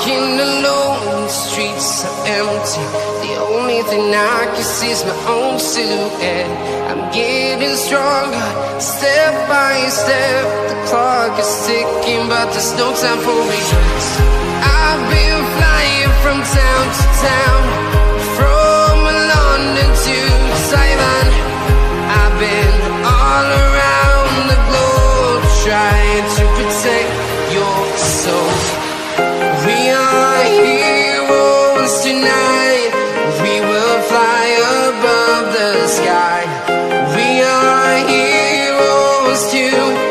walking alone, the streets are empty. The only thing I can see is my own silhouette. I'm getting stronger, step by step. The clock is ticking, but there's no time for regrets. I've been flying from town to town, from London to Taiwan. I've been all around the globe, trying to protect your soul. We are heroes tonight. We will fly above the sky. We are heroes tonight.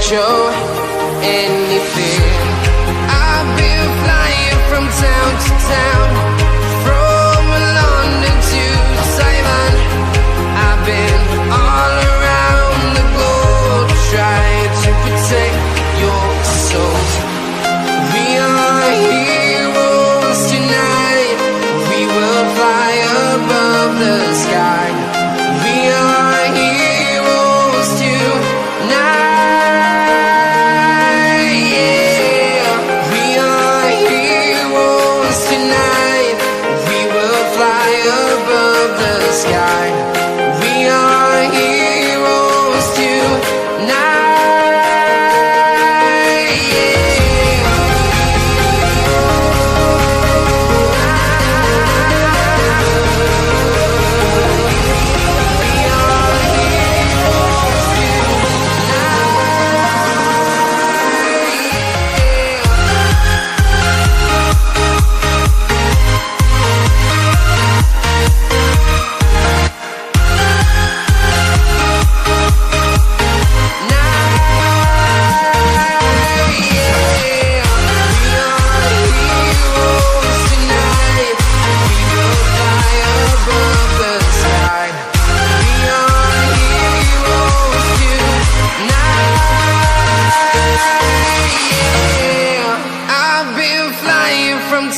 Show any fear. I've been flying from town to town, from London to Taiwan. I've been all around the globe, trying to protect your soul. We are heroes tonight. We will fly above the sky. We are heroes tonight.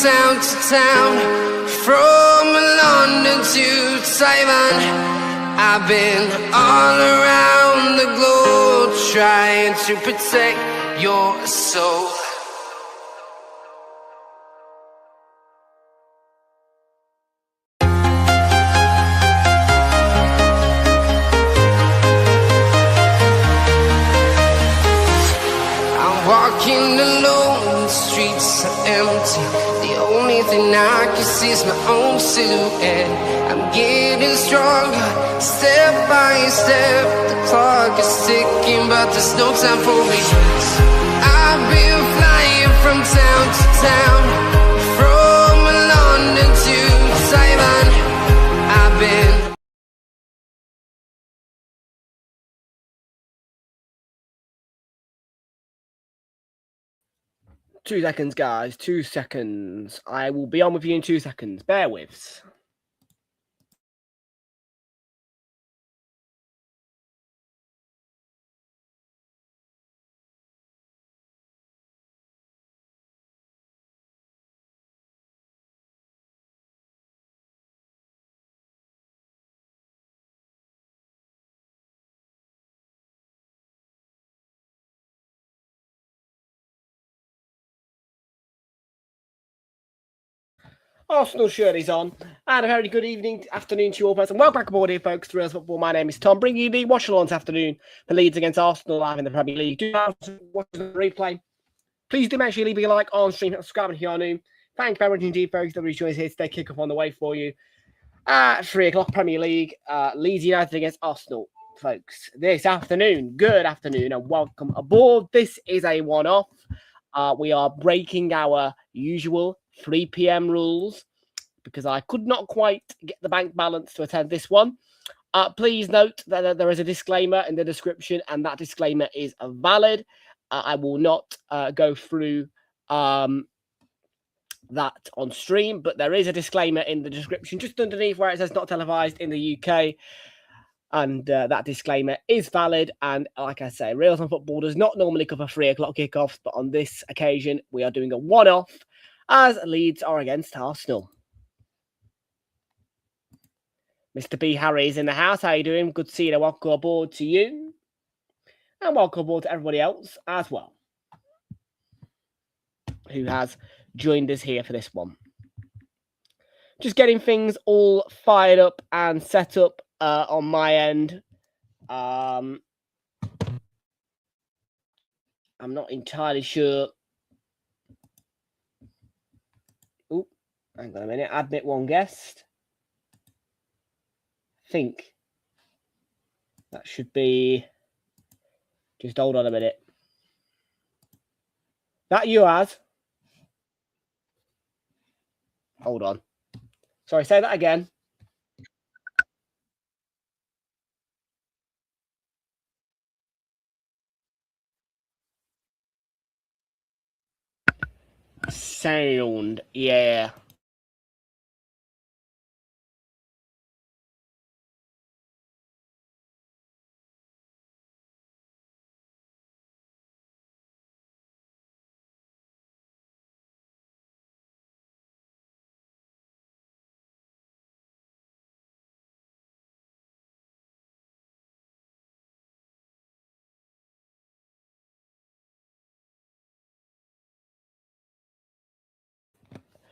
Town to town, from London to Taiwan. I've been all around the globe, trying to protect your soul. I'm walking alone, the streets are empty. The only thing I can see is my own silhouette. I'm getting stronger, step by step. The clock is ticking, but there's no time for regrets. I've been flying from town to town, from London to Taiwan. I've been 2 seconds, guys. 2 seconds. I will be on with you in 2 seconds. Bear with. Arsenal shirt is on, and a very good afternoon to you all, and welcome back aboard here, folks, to Real Football. My name is Tom, bringing you the watch-along this afternoon for Leeds against Arsenal live in the Premier League. Do watch the replay. Please do make sure you leave a like on stream, subscribe if you are new. Thank you very much indeed, folks, that joined us here today. Kick-off on the way for you at 3 o'clock, Premier League, Leeds United against Arsenal, folks, this afternoon. Good afternoon and welcome aboard. This is a one-off. We are breaking our usual 3 p.m. rules because I could not quite get the bank balance to attend this one. Please note that there is a disclaimer in the description, and that disclaimer is valid. I will not go through that on stream, but there is a disclaimer in the description just underneath where it says not televised in the UK. And that disclaimer is valid. And like I say, Realltom Football does not normally cover 3 o'clock kickoffs, but on this occasion, we are doing a one-off as Leeds are against Arsenal. Mr. B. Harry is in the house. How are you doing? Good to see you. Welcome aboard to you. And welcome aboard to everybody else as well who has joined us here for this one. Just getting things all fired up and set up on my end. I'm not entirely sure. Oh, hang on a minute. Admit one guest. I think that should be. Just hold on a minute. That you, Az? Hold on. Sorry, say that again. Sound, yeah.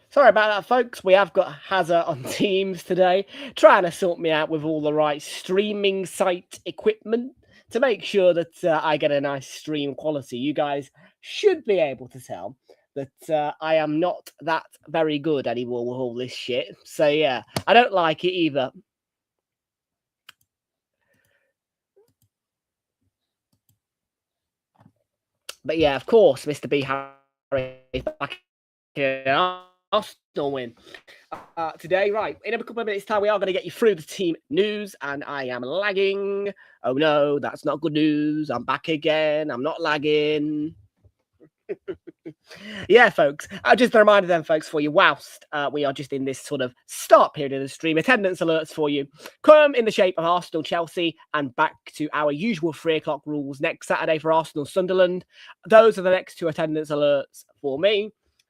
Sorry about that, folks. We have got Hazard on Teams today, trying to sort me out with all the right streaming site equipment to make sure that I get a nice stream quality. You guys should be able to tell that I am not that very good anymore with all this shit. So, yeah, I don't like it either. But, yeah, of course, Mr. B. Harry is back here. Arsenal win today. Right, in a couple of minutes' time, we are going to get you through the team news, and I am lagging. Oh no, that's not good news. I'm back again. I'm not lagging. Yeah, folks. Just a reminder then, folks, for you, whilst we are just in this sort of start period of the stream, attendance alerts for you come in the shape of Arsenal, Chelsea, and back to our usual 3 o'clock rules next Saturday for Arsenal, Sunderland. Those are the next 2 attendance alerts for me.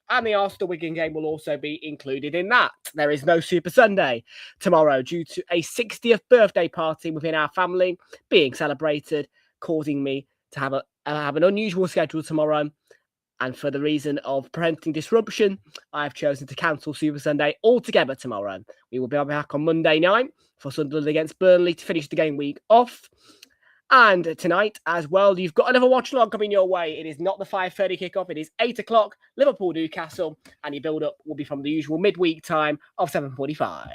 And the Arsenal-Wigan game will also be included in that. There is no Super Sunday tomorrow due to a 60th birthday party within our family being celebrated, causing me to have an unusual schedule tomorrow. And for the reason of preventing disruption, I've chosen to cancel Super Sunday altogether tomorrow. We will be back on Monday night for Sunderland against Burnley to finish the game week off. And tonight as well, you've got another watch along coming your way. It is not the 5:30 kickoff. It is 8 o'clock, Liverpool, Newcastle. And your build-up will be from the usual midweek time of 7:45.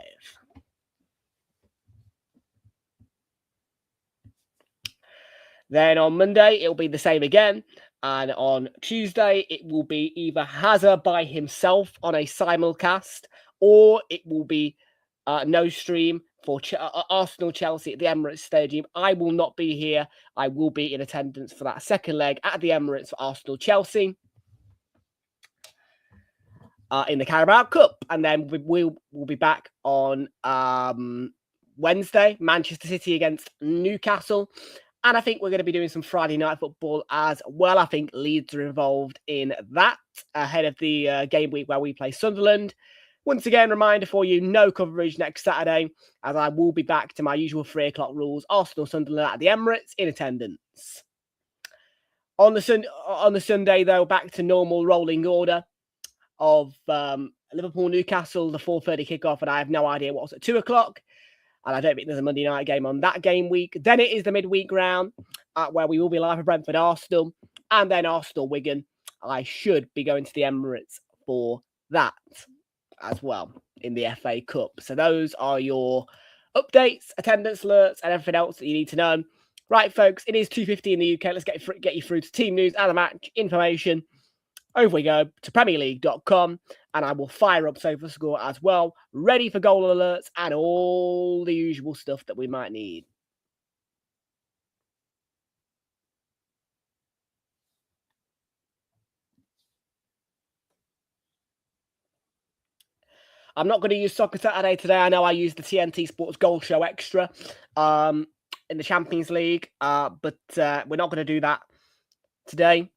Then on Monday, it'll be the same again. And on Tuesday, it will be either Hazard by himself on a simulcast, or it will be no stream for Arsenal Chelsea at the Emirates Stadium. I will not be here. I will be in attendance for that second leg at the Emirates for Arsenal Chelsea in the Carabao Cup. And then we'll be back on Wednesday, Manchester City against Newcastle. And I think we're going to be doing some Friday night football as well. I think Leeds are involved in that ahead of the game week where we play Sunderland. Once again, reminder for you, no coverage next Saturday, as I will be back to my usual 3 o'clock rules, Arsenal Sunderland at the Emirates in attendance. On the Sunday, though, back to normal rolling order of Liverpool Newcastle, the 4:30 kickoff, and I have no idea what's at 2 o'clock. And I don't think there's a Monday night game on that game week. Then it is the midweek round where we will be live for Brentford Arsenal, and then Arsenal Wigan. I should be going to the Emirates for that as well in the FA Cup. So those are your updates, attendance alerts, and everything else that you need to know. Right, folks, it is 2:50 in the UK. Let's get you through to team news and the match information. over we go to PremierLeague.com, and I will fire up SofaScore as well, ready for goal alerts and all the usual stuff that we might need. I'm not going to use Soccer Saturday today. I know I used the TNT Sports Goal Show Extra in the Champions League, but we're not going to do that today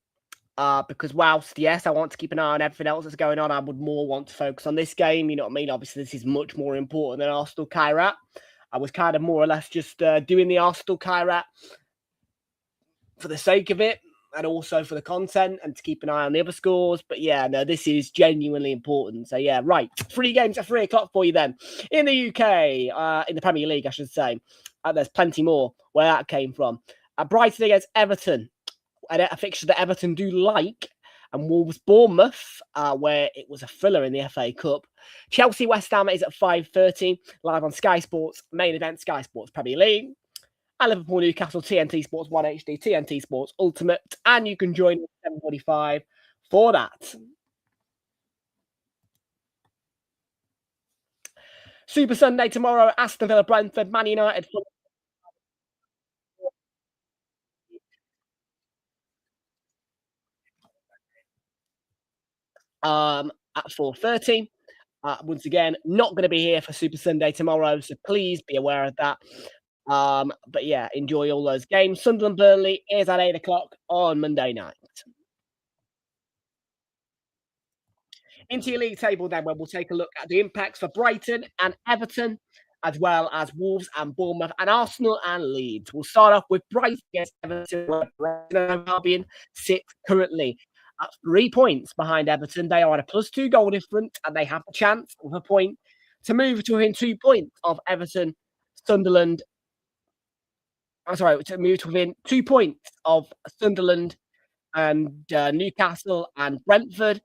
because whilst, yes, I want to keep an eye on everything else that's going on, I would more want to focus on this game. You know what I mean? Obviously, this is much more important than Arsenal Kairat. I was kind of more or less just doing the Arsenal Kairat for the sake of it, and also for the content and to keep an eye on the other scores. But yeah, no, this is genuinely important. So yeah, right. 3 games at 3 o'clock for you then. In the UK, in the Premier League, I should say. There's plenty more where that came from. Brighton against Everton. A fixture that Everton do like. And Wolves Bournemouth, where it was a thriller in the FA Cup. Chelsea West Ham is at 5:30, live on Sky Sports, main event Sky Sports Premier League. And Liverpool Newcastle, TNT Sports 1 HD, TNT Sports Ultimate, and you can join at 7:45 for that. Super Sunday tomorrow, Aston Villa, Brentford, Man United. At 4:30. Once again, not going to be here for Super Sunday tomorrow, so please be aware of that. But yeah, enjoy all those games. Sunderland Burnley is at 8 o'clock on Monday night. Into your league table then, where we'll take a look at the impacts for Brighton and Everton, as well as Wolves and Bournemouth and Arsenal and Leeds. We'll start off with Brighton against Everton, where Brighton and Albion sit currently at 3 points behind Everton. They are at a +2 goal difference, and they have the chance of a point to move to within 2 points of Everton, Sunderland. To move to within 2 points of Sunderland and Newcastle and Brentford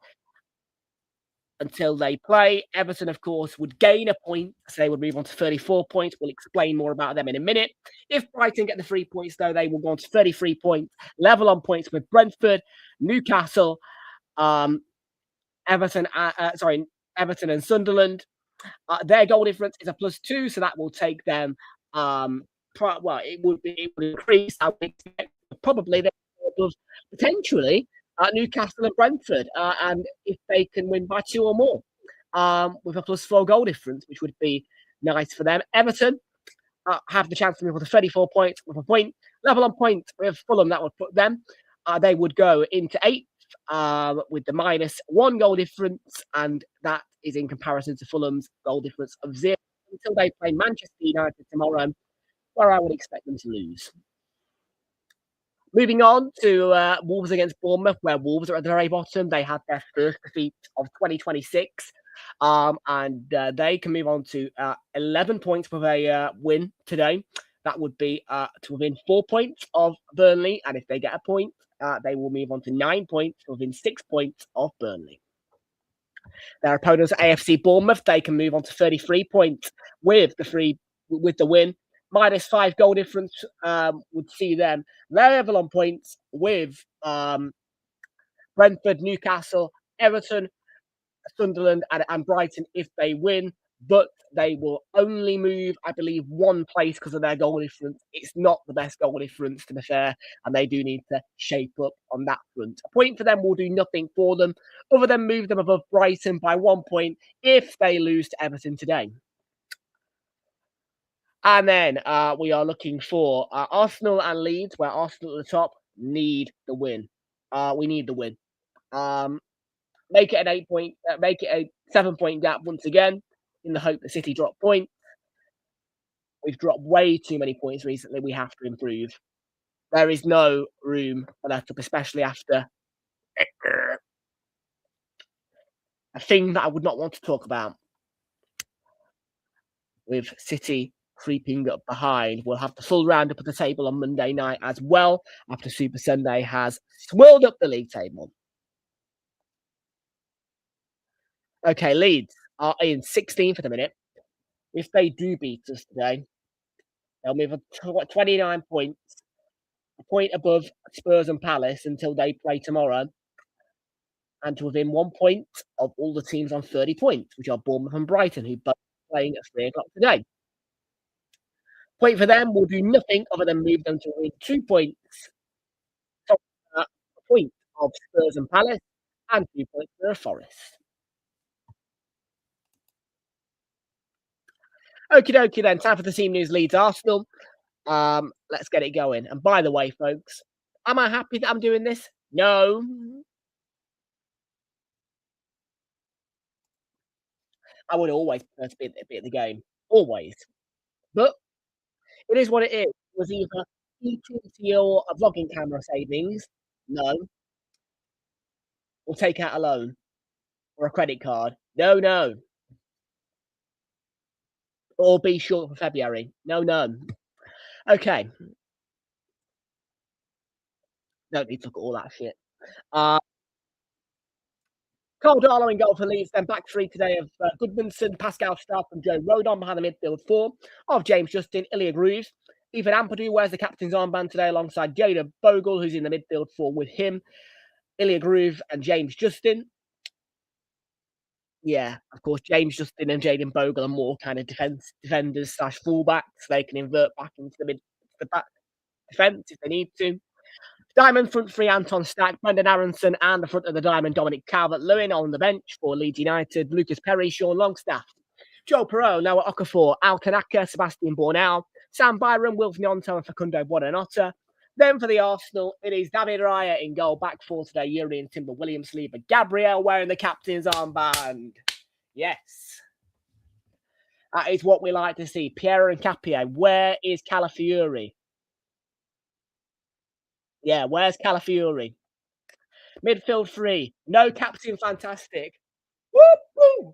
until they play. Everton, of course, would gain a point, so they would move on to 34 points. We'll explain more about them in a minute. If Brighton get the 3 points, though, they will go on to 33 points, level on points with Brentford, Newcastle, Everton and Sunderland. Their goal difference is a +2, so that will take them. It would increase. I would expect probably above potentially Newcastle and Brentford, and if they can win by 2 or more, with a +4 goal difference, which would be nice for them. Everton have the chance to move on to 34 points with a point level on points with Fulham. That would put them. They would go into 8th with the -1 goal difference, and that is in comparison to Fulham's goal difference of 0 until they play Manchester United tomorrow, where I would expect them to lose. Moving on to Wolves against Bournemouth, where Wolves are at the very bottom. They had their first defeat of 2026, and they can move on to 11 points with a win today. That would be to within 4 points of Burnley, and if they get a point, they will move on to 9 points within 6 points of Burnley. Their opponents are AFC Bournemouth. They can move on to 33 points with the win. -5 goal difference would see them level on points with Brentford, Newcastle, Everton, Sunderland, and Brighton if they win. But they will only move, I believe, 1 place because of their goal difference. It's not the best goal difference, to be fair, and they do need to shape up on that front. A point for them will do nothing for them, other than move them above Brighton by 1 point if they lose to Everton today. And then we are looking for Arsenal and Leeds, where Arsenal at the top need the win. We need the win. Make it a 7-point gap once again, in the hope that City drop points. We've dropped way too many points recently. We have to improve. There is no room for that up, especially after a thing that I would not want to talk about. With City creeping up behind. We'll have the full roundup of the table on Monday night as well, after Super Sunday has swirled up the league table. Okay, Leeds are in 16th at the minute. If they do beat us today, they'll move on 29 points, a point above Spurs and Palace until they play tomorrow. and to within 1 point of all the teams on 30 points, which are Bournemouth and Brighton, who both are playing at 3 o'clock today. Point for them will do nothing other than move them to within 2 points, a point of Spurs and Palace, and 2 points for Forest. Okie dokie then, time for the team news. Leeds Arsenal. Let's get it going. And by the way, folks, am I happy that I'm doing this? No. I would always prefer to be at the game. Always. But it is what it is. It was either eating to your vlogging camera savings, no, or take out a loan or a credit card. No, no. Or be short for February. No, no. Okay. Don't need to look at all that shit. Carl Darlow in goal for Leeds, then back three today of Goodmanson, Pascal Staff, and Joe Rodon behind the midfield four of James Justin, Ilya Grooves. Ethan Ampadu wears the captain's armband today alongside Jada Bogle, who's in the midfield four with him, Ilya Groove and James Justin. Yeah, of course, James Justin and Jaden Bogle are more kind of defenders slash fullbacks. They can invert back into the back defence if they need to. Diamond front three, Anton Stack, Brendan Aronson, and the front of the Diamond, Dominic Calvert-Lewin on the bench for Leeds United, Lucas Perry, Sean Longstaff, Joe Perot, Noah Okafor, Al Tanaka, Sebastian Bornau, Sam Byron, Wilf Nyonto, and Facundo Buonanotte. Then for the Arsenal, it is David Raya in goal, back four today, Yuri and Timber Williams, Lieber Gabriel wearing the captain's armband. Yes. That is what we like to see. Piero and Capia, where is Calafiori? Yeah, where's Calafiori? Midfield three. No captain fantastic. Woo!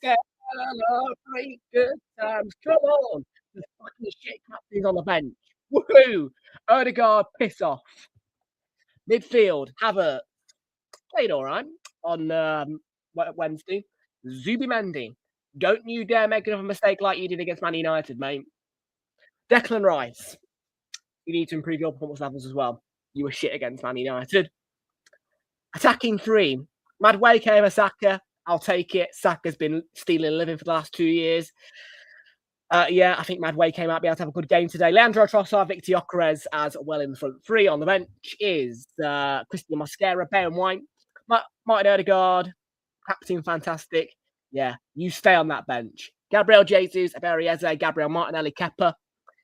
Celebrate good times. Come on. The fucking shit captain's on the bench. Woohoo! Odegaard, piss off. Midfield, Havertz. Played all right on Wednesday. Zubimendi. Don't you dare make another mistake like you did against Man United, mate. Declan Rice. You need to improve your performance levels as well. You were shit against Man United. Attacking three. Madueke Saka. I'll take it. Saka's been stealing a living for the last 2 years. Yeah, I think Madueke might be able to have a good game today. Leandro Trossard, Victor Gyökeres as well in the front three. On the bench is Christian Mosquera, Ben White, Martin Odegaard, captain fantastic. Yeah, you stay on that bench. Gabriel Jesus, Aberieze, Gabriel Martinelli, Kepa.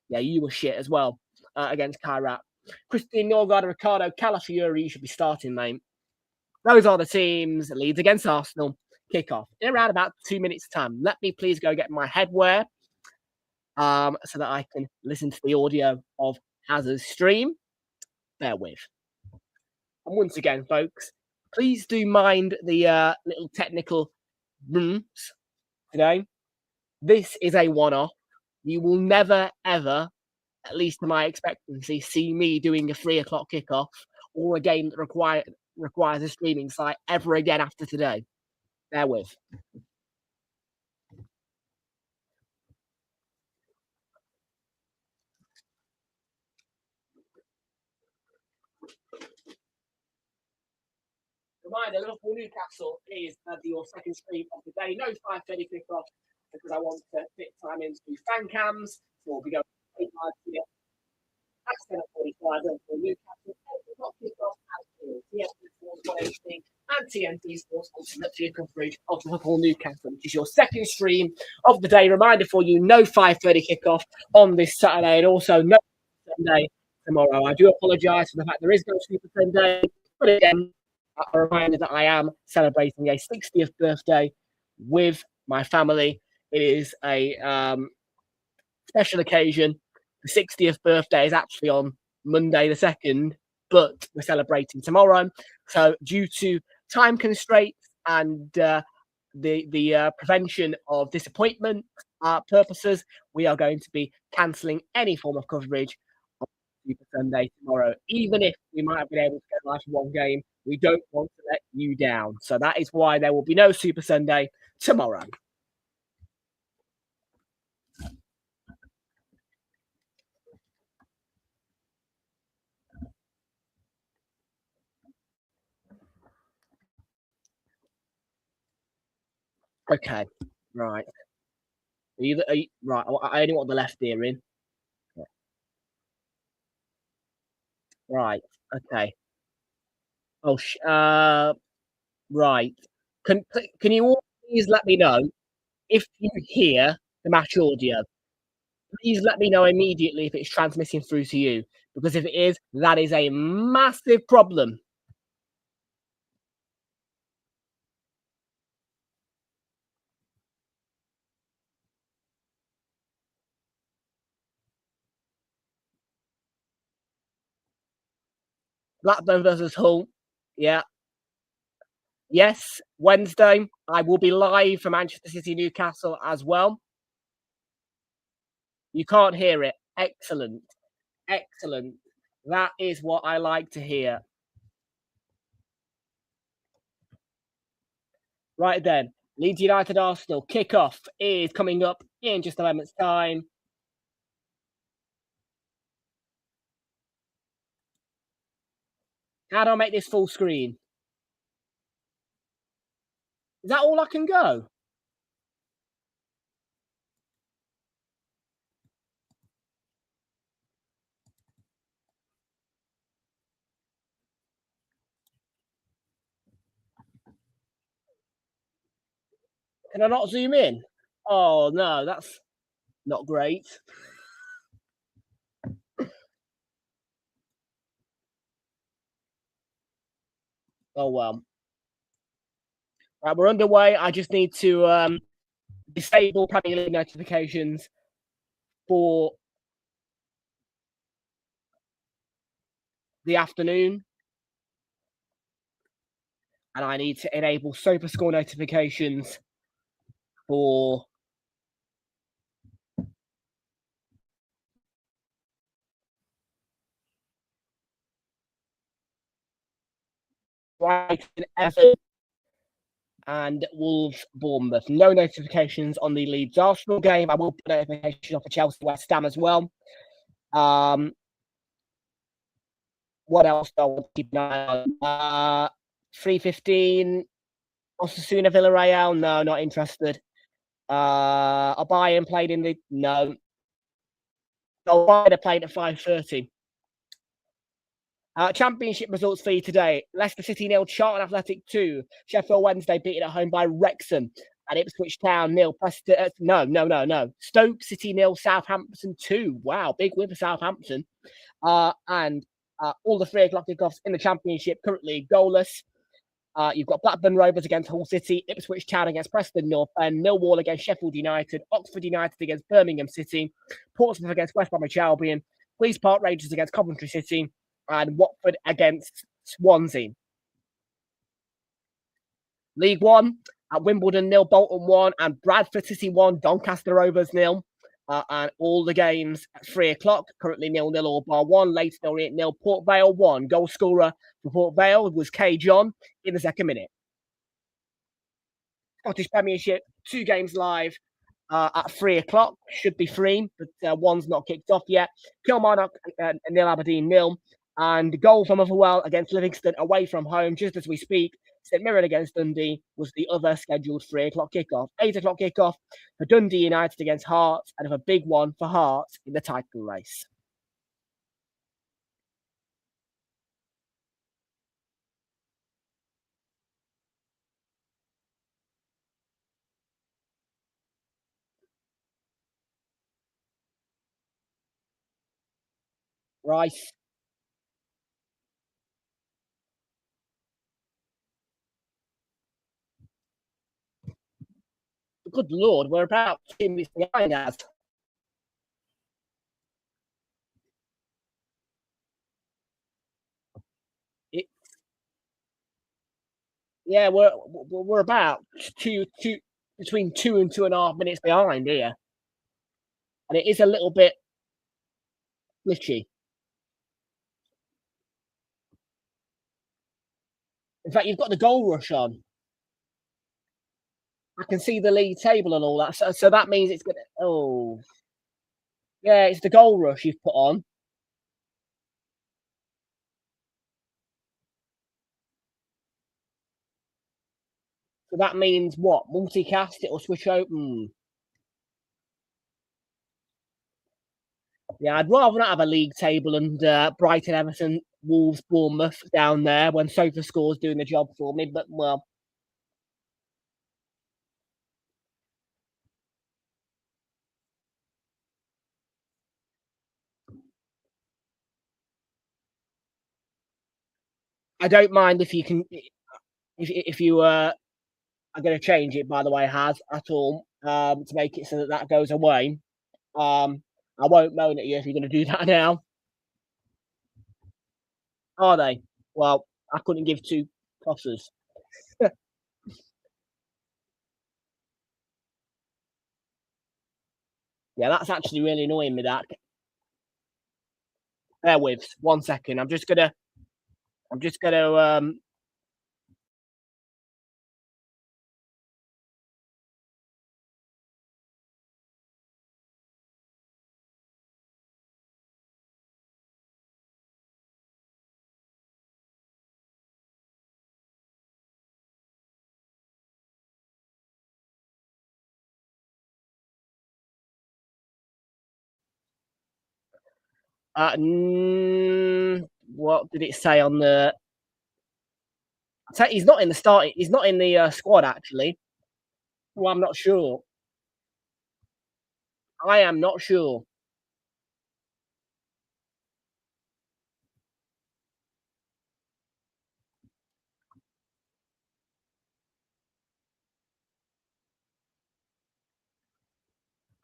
Yeah, you were shit as well against Kairat. Christian Norgard, Ricardo Calafiori, you should be starting, mate. Those are the teams. Leeds against Arsenal. Kickoff in around about 2 minutes' time. Let me please go get my headwear so that I can listen to the audio of Hazard's stream. Bear with. And once again, folks, please do mind the little technical rooms today. This is a one-off. You will never, ever, at least to my expectancy, see me doing a 3 o'clock kickoff or a game that requires a streaming site ever again after today. Bear with. Reminder, Liverpool Newcastle is your second stream of the day. No 5:30 kickoff because I want to fit time into fan cams. So we'll be going 8 live here. That's 10:45 Liverpool Newcastle. 8 o'clock kickoff at TNT Sports 1HD and TNT Sports Ultimate coverage of Liverpool Newcastle, which is your second stream of the day. Reminder for you, no 5:30 kickoff on this Saturday and also no Sunday tomorrow. I do apologise for the fact there is no Super Sunday, but again, a reminder that I am celebrating a 60th birthday with my family. It is a special occasion. The 60th birthday is actually on Monday the 2nd, but we're celebrating tomorrow. So due to time constraints and the prevention of disappointment purposes, we are going to be cancelling any form of coverage on Super Sunday tomorrow. Even if we might have been able to get live for one game, we don't want to let you down. So that is why there will be no Super Sunday tomorrow. Okay. Right. Right. I only want the left ear in. Right. Okay. Oh, right. Can you all please let me know if you hear the match audio? Please let me know immediately if it's transmitting through to you, because if it is, that is a massive problem. Blackburn versus Hull. Yeah. Yes, Wednesday. I will be live for Manchester City Newcastle as well. You can't hear it. Excellent. Excellent. That is what I like to hear. Right then, Leeds United Arsenal kickoff is coming up in just a moment's time. How do I make this full screen? Is that all I can go? Can I not zoom in? Oh no, that's not great. Oh well. Right, we're underway. I just need to disable Premier League notifications for the afternoon. And I need to enable Super Score notifications for Brighton, Everton, and Wolves, Bournemouth. No notifications on the Leeds Arsenal game. I will put notifications on for Chelsea, West Ham as well. What else do I want to keep an eye on? 3:15. Osasuna Villarreal. No, not interested. Bayern played in the no. Oh, Bayern played at 5:30. Championship results for you today. Leicester City 0, Charlton Athletic 2. Sheffield Wednesday beaten at home by Wrexham. And Ipswich Town 0. Preston, no. Stoke City 0, Southampton 2. Wow, big win for Southampton. And all the 3 o'clock kickoffs in the Championship currently goalless. You've got Blackburn Rovers against Hull City, Ipswich Town against Preston North End, Millwall against Sheffield United, Oxford United against Birmingham City, Portsmouth against West Bromwich Albion, Queen's Park Rangers against Coventry City, and Watford against Swansea. League One, at Wimbledon 0, Bolton 1, and Bradford City 1, Doncaster Rovers 0. And all the games at 3 o'clock, currently 0-0 all bar 1, Leighton Orient 0, Port Vale 1. Goal scorer for Port Vale was Kay John in the second minute. Scottish Premiership, 2 games live at 3 o'clock. Should be 3, but one's not kicked off yet. Kilmarnock 0, Aberdeen 0. And goal from Motherwell against Livingston away from home, just as we speak. St Mirren against Dundee was the other scheduled 3 o'clock kickoff. 8 o'clock kickoff for Dundee United against Hearts, and a big one for Hearts in the title race. Rice. Good Lord, we're about 2 minutes behind us. Yeah, we're about between 2 and 2.5 minutes behind here, and it is a little bit glitchy. In fact, you've got the goal rush on. I can see the league table and all that, so that means it's gonna. Oh, yeah, it's the goal rush you've put on. So that means what? Multicast, it'll switch open. Yeah, I'd rather not have a league table and Brighton, Everton, Wolves, Bournemouth down there when SofaScore's doing the job for me. But, well, I don't mind if you can, if you are going to change it, by the way, Has, at all, to make it so that goes away. I won't moan at you if you're going to do that now. Are they? Well, I couldn't give two tossers. Yeah, that's actually really annoying me, that. Bear with 1 second. I'm just gonna what did it say on the? He's not in the start. He's not in the squad actually. Well, I'm not sure. I am not sure.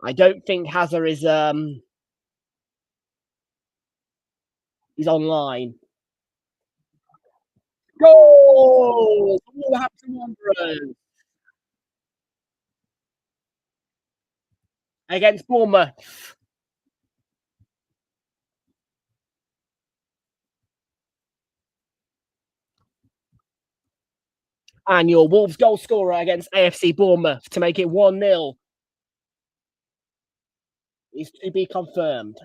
I don't think Hazard is he's online. Goal! Wolverhampton Wanderers against Bournemouth. And your Wolves goal scorer against AFC Bournemouth to make it 1-0 is to be confirmed.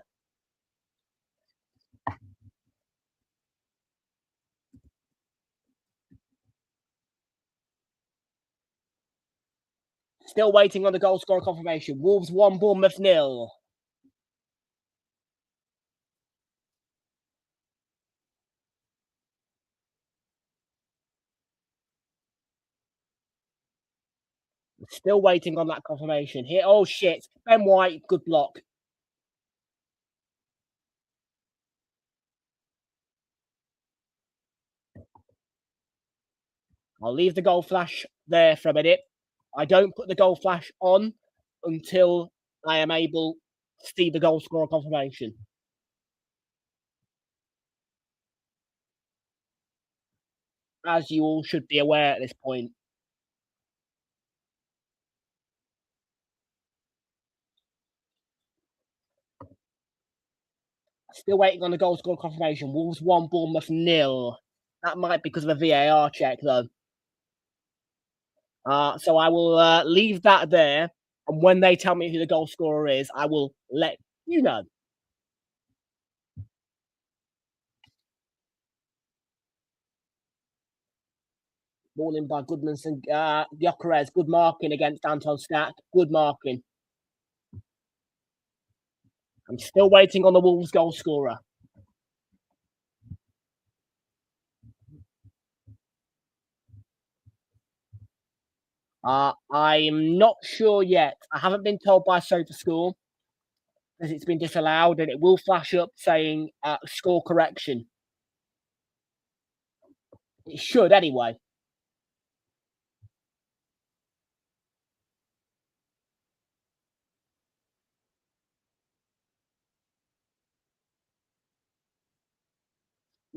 Still waiting on the goal scorer confirmation. Wolves 1, Bournemouth 0. Still waiting on that confirmation here. Oh shit. Ben White, good block. I'll leave the goal flash there for a minute. I don't put the goal flash on until I am able to see the goal scorer confirmation. As you all should be aware at this point. Still waiting on the goal scorer confirmation. Wolves 1, Bournemouth 0. That might be because of a VAR check, though. So I will leave that there. And when they tell me who the goal scorer is, I will let you know. Ball in by Goodmanson. Gyökeres, good marking against Anton Stack. Good marking. I'm still waiting on the Wolves goal scorer. I'm not sure yet. I haven't been told by SofaScore because it's been disallowed, and it will flash up saying score correction. It should anyway.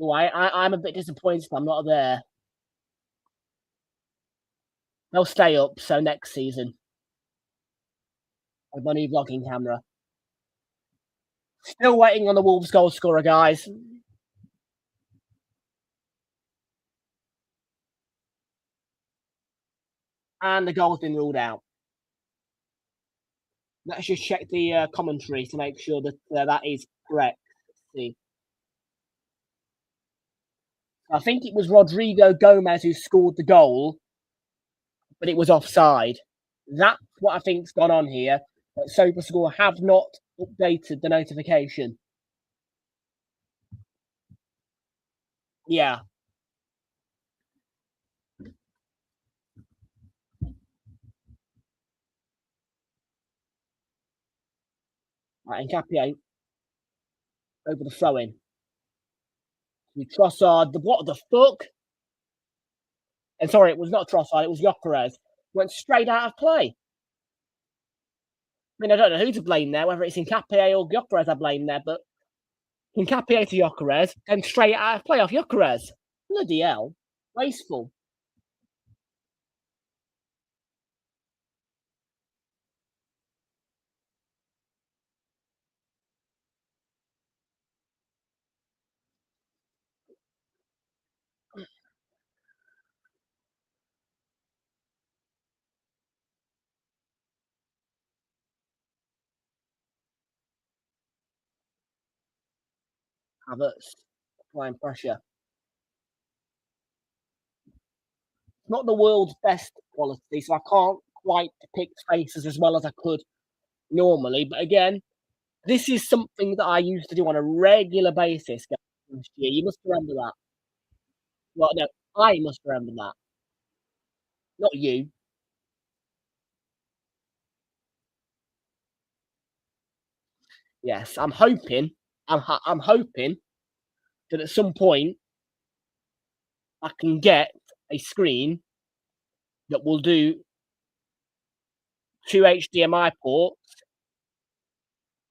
Oh, I'm a bit disappointed I'm not there. They'll stay up, so next season. With my new vlogging camera. Still waiting on the Wolves goal scorer, guys. And the goal's been ruled out. Let's just check the commentary to make sure that that is correct. Let's see. I think it was Rodrigo Gomez who scored the goal. but it was offside. That's what I think's gone on here. But SofaScore have not updated the notification. Yeah. Right, Nkapie over the throw-in. Trossard, what the fuck? And sorry, it was not Trossard, it was Gyökeres. Went straight out of play. I mean, I don't know who to blame there, whether it's Nkapie or Gyökeres I blame there, but Nkapie to Gyökeres and straight out of play off Gyökeres. Bloody hell. Wasteful. Havertz applying pressure. It's not the world's best quality, so I can't quite depict faces as well as I could normally. But again, this is something that I used to do on a regular basis last year. You must remember that. Well, no, I must remember that. Not you. Yes, I'm hoping. I'm hoping that at some point I can get a screen that will do 2 HDMI ports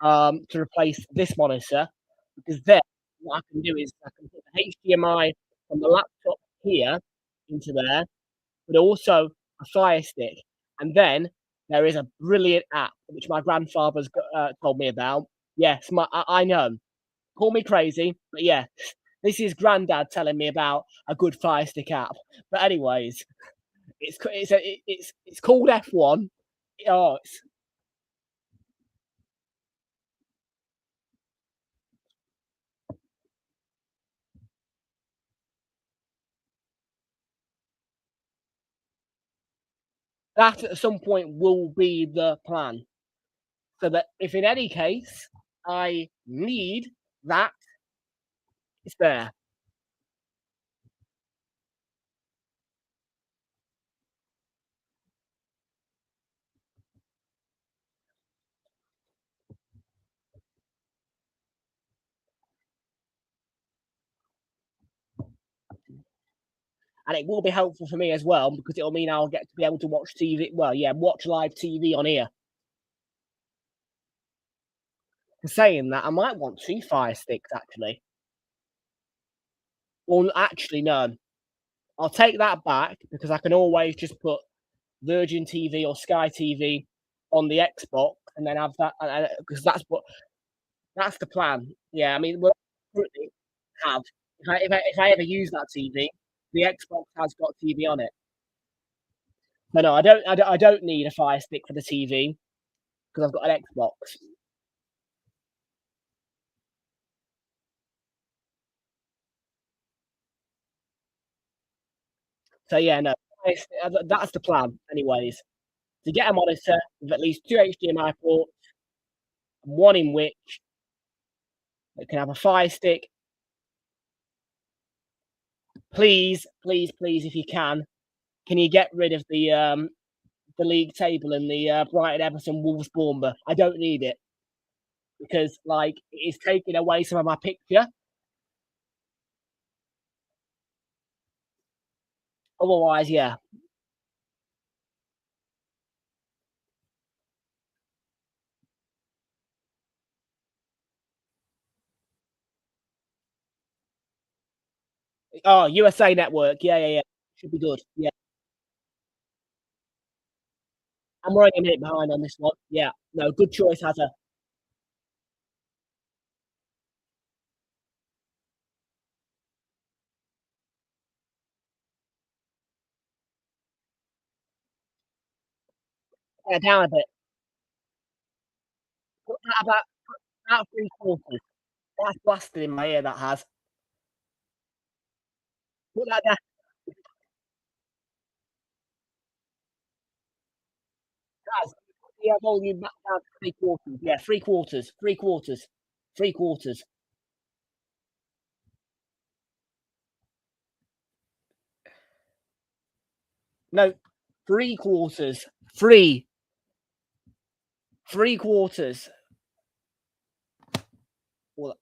to replace this monitor, because then what I can do is I can put the HDMI from the laptop here into there, but also a Fire Stick. And then there is a brilliant app which my grandfather's told me about. Yes, I know. Call me crazy, but yeah, this is Granddad telling me about a good Fire Stick app. But anyways, it's called F1. Oh, that at some point will be the plan. So that if in any case I need that, it's there. And it will be helpful for me as well, because it'll mean I'll get to be able to watch TV. Well, yeah, watch live TV on here. For saying that, I might want 2 Fire Sticks actually. Well, actually, no. I'll take that back, because I can always just put Virgin TV or Sky TV on the Xbox and then have that, because that's the plan. Yeah, I mean, we'll currently have, if I ever use that TV, the Xbox has got TV on it. No, no, I don't need a Fire Stick for the TV because I've got an Xbox. So yeah, no, that's the plan. Anyways, to get a monitor with at least 2 HDMI ports, one in which it can have a Fire Stick. Please, please, please, if you can you get rid of the league table and the Brighton, Everton, Wolves, Bournemouth? I don't need it, because like it's taking away some of my picture. Otherwise, yeah. Oh, USA Network. Yeah, yeah, yeah. Should be good. Yeah. I'm running a minute behind on this one. Yeah. No, good choice, Hazard. Yeah, down a bit. Put that about 3 quarters. That's blasted in my ear, that has. Put that down. the volume back down to three quarters. Yeah, three quarters. Three quarters. Three quarters. No, three quarters. Three. Three quarters. Well,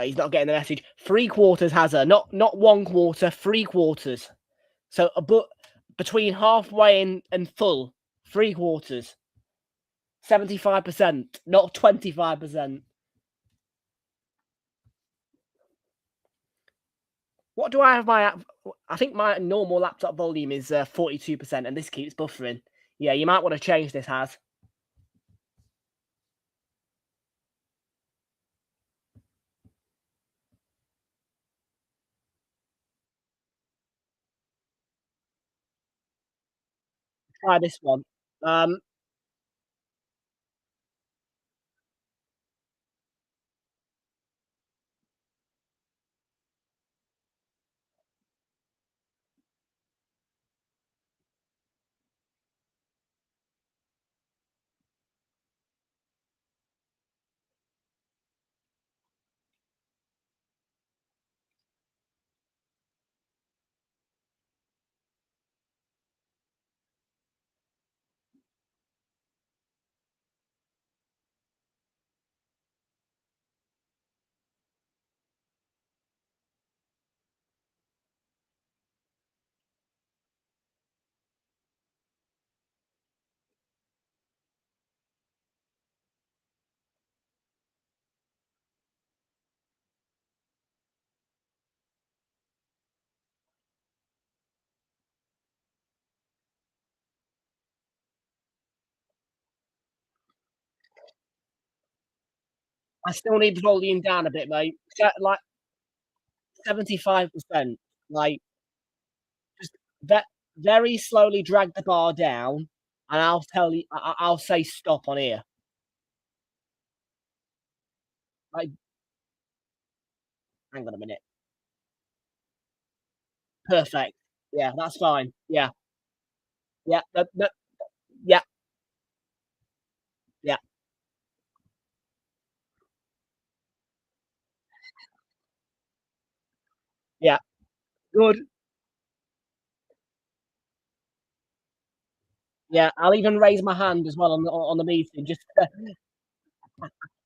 he's not getting the message. Three quarters has a not one quarter. Three quarters. So but between halfway and full. Three quarters. 75%, not 25%. What do I have my app? I think my normal laptop volume is 42%, and this keeps buffering. Yeah, you might want to change this, Has. Try this one. I still need the volume down a bit, mate. Like 75%. Like just very slowly drag the bar down, and I'll tell you. I'll say stop on here. Like, hang on a minute. Perfect. Yeah, that's fine. Yeah, yeah, yeah, yeah, yeah. Good. Yeah, I'll even raise my hand as well on the meeting, just to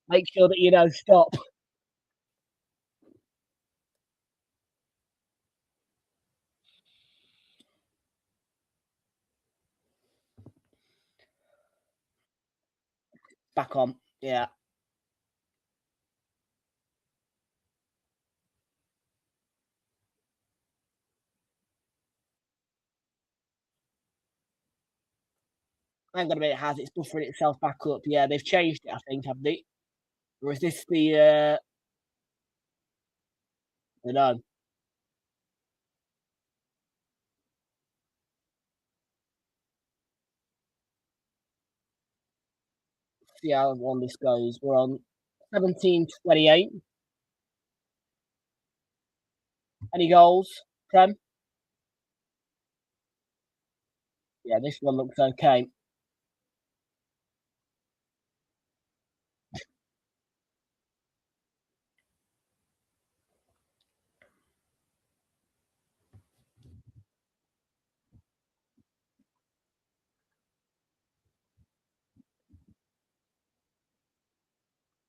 make sure that you know stop. Back on. Yeah, hang on a minute. It has it's buffering itself back up? Yeah, they've changed it. I think, have they? Or is this the? I don't know. See how long this goes. We're on 17:28. Any goals? Prem? Yeah, this one looks okay.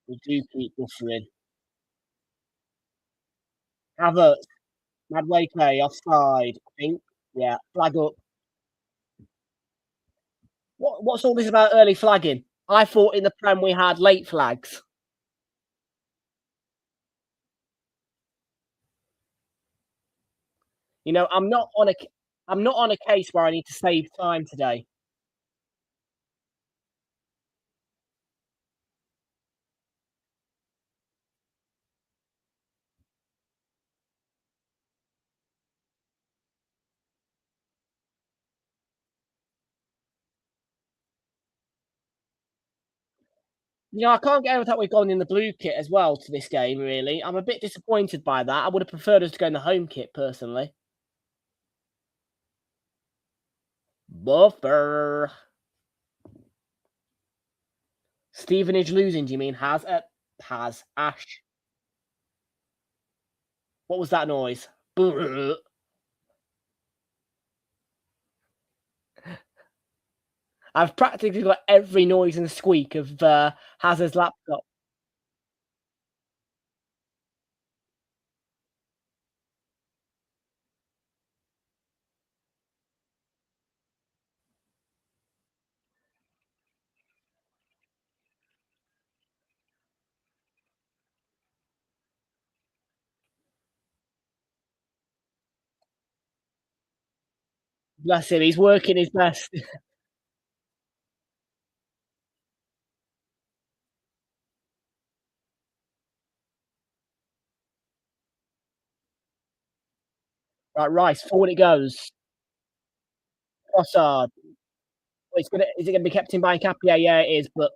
We do keep buffering. Havertz, Madwake, offside. I think. Yeah, flag up. What's all this about early flagging? I thought in the Prem we had late flags. You know, I'm not on a case where I need to save time today. I can't get over that we've gone in the blue kit as well to this game, really. I'm a bit disappointed by that. I would have preferred us to go in the home kit, personally. Buffer. Stevenage losing, do you mean? Has. Ash. What was that noise? Brrr. I've practically got every noise and squeak of Hazard's laptop. Bless him, he's working his best. Right, Rice, forward it goes. Trossard. Is it gonna be kept in by Capia? Yeah, it is, but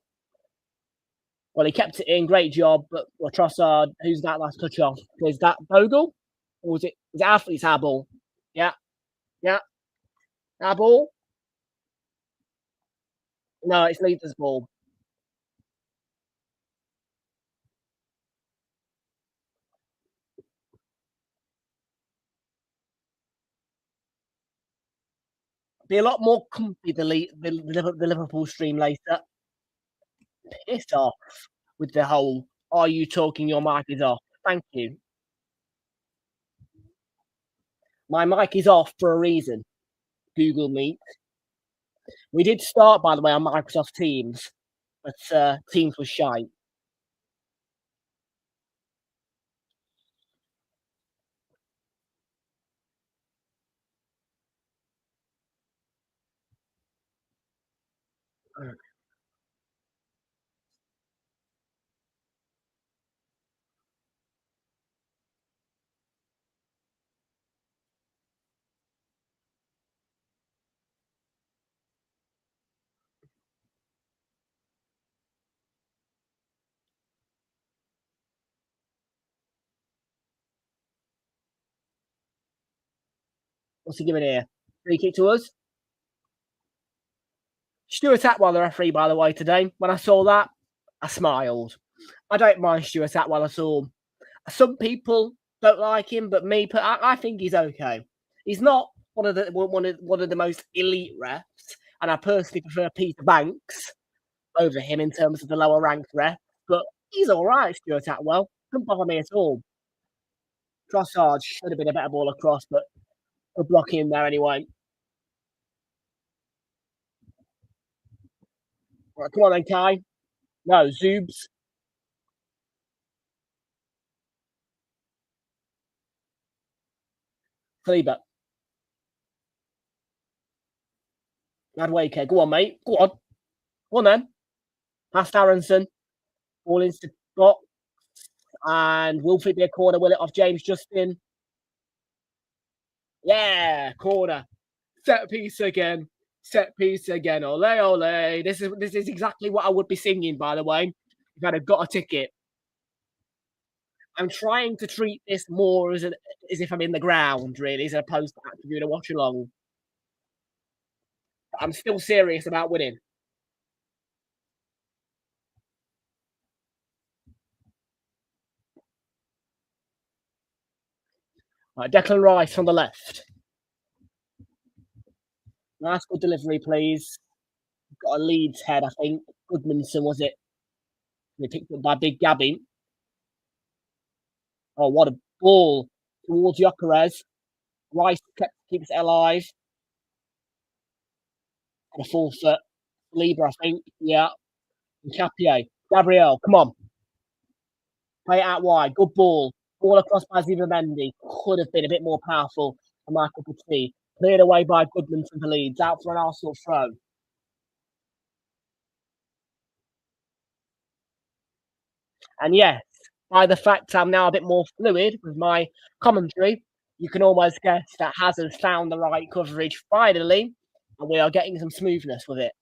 well, he kept it in. Great job, but well, Trossard, who's that last touch off? Is that Bogle? Or is it Athlete's our ball? Yeah, yeah, our ball. No, it's Leeds' ball. Be a lot more comfy the Liverpool stream later. Piss off with the whole "Are you talking? Your mic is off." Thank you. My mic is off for a reason. Google Meet. We did start, by the way, on Microsoft Teams, but Teams was shite. What's he giving here? Free kick to us. Stuart Atwell, the referee, by the way, today. When I saw that, I smiled. I don't mind Stuart Atwell at all. Some people don't like him, but I think he's okay. He's not one of the most elite refs, and I personally prefer Peter Banks over him in terms of the lower ranked ref. But he's all right, Stuart Atwell. Doesn't bother me at all. Trossard should have been a better ball across, but we're blocking him there anyway. Right, come on then, Kai. No, Zoobs. Saliba. Madwake. Go on, mate. Go on. Go on then. Past Aronson. Ball into the box. And will it be a corner? Will it off James Justin? Yeah, corner. Set piece again. Set piece again. Ole, ole. This is exactly what I would be singing, by the way, if I'd have got a ticket. I'm trying to treat this more as if I'm in the ground, really, as opposed to actually doing a watch along. I'm still serious about winning. Right, Declan Rice on the left. Nice good delivery, please. Got a Leeds head, I think. Goodmanson, was it? They picked up by Big Gabby. Oh, what a ball towards Gyökeres. Rice keeps it alive. And a full foot. Lieber, I think. Yeah. And Capier. Gabriel, come on. Play it out wide. Good ball. Ball across by Zubimendi. Could have been a bit more powerful for Michael Petit. Cleared away by Goodmanson for Leeds. Out for an Arsenal throw. And yes, by the fact I'm now a bit more fluid with my commentary, you can almost guess that Hazard's found the right coverage finally, and we are getting some smoothness with it.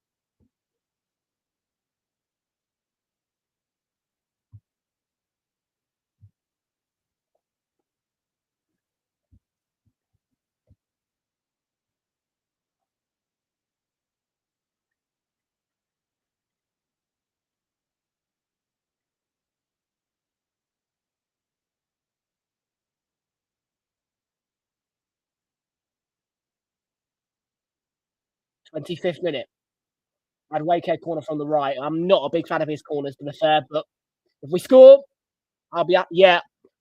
25th minute. Madueke corner from the right. I'm not a big fan of his corners, to be fair, but if we score, I'll be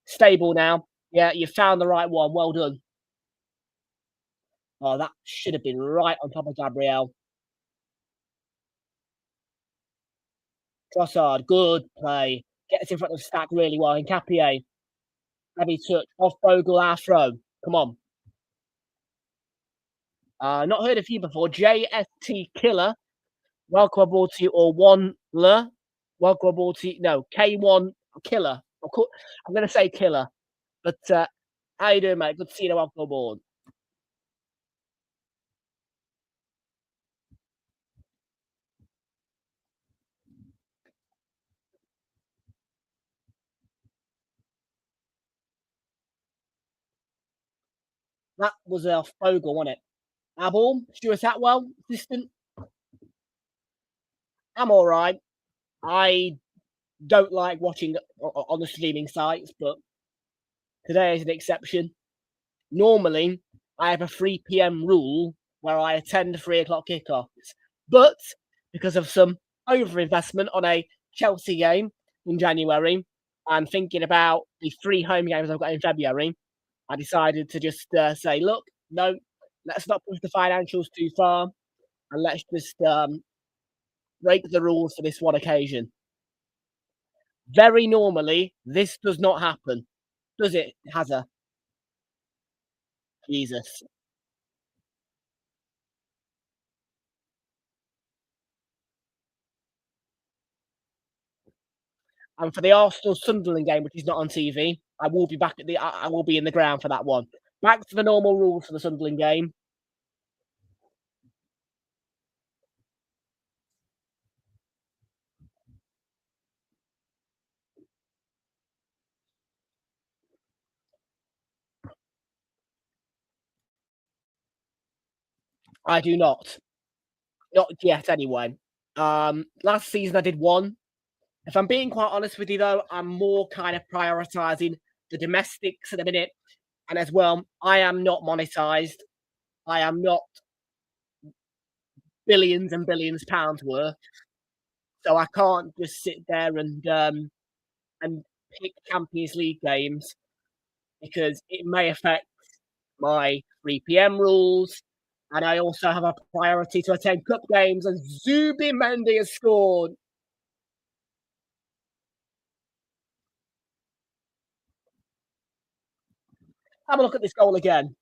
stable now. Yeah, you found the right one. Well done. Oh, that should have been right on top of Gabriel. Trossard, good play. Gets in front of Stack really well. Hincapié, heavy touch. Off Bogle, our throw. Come on. Not heard of you before. JST Killer. Welcome aboard to you, or one L. Welcome aboard to you. No, K1 Killer. I'm going to say Killer. But how you doing, mate? Good to see you. Welcome aboard. That was off Bogle, wasn't it? Our ball. Stuart Atwell, assistant. I'm all right. I don't like watching on the streaming sites, but today is an exception. Normally, I have a 3 p.m. rule where I attend 3 o'clock kickoffs, but because of some overinvestment on a Chelsea game in January and thinking about the 3 home games I've got in February, I decided to just say, look, no, let's not push the financials too far, and let's just break the rules for this one occasion. Very normally, this does not happen, does it, Hazza? Jesus. And for the Arsenal Sunderland game, which is not on TV, I will be back I will be in the ground for that one. Back to the normal rules for the Sunderland game. I do not. Not yet, anyway. Last season I did one. If I'm being quite honest with you, though, I'm more kind of prioritising the domestics at the minute. And as well, I am not monetised. I am not billions and billions pounds worth. So I can't just sit there and pick Champions League games because it may affect my 3 p.m. rules. And I also have a priority to attend cup games, and Zubimendi has scored. Have a look at this goal again.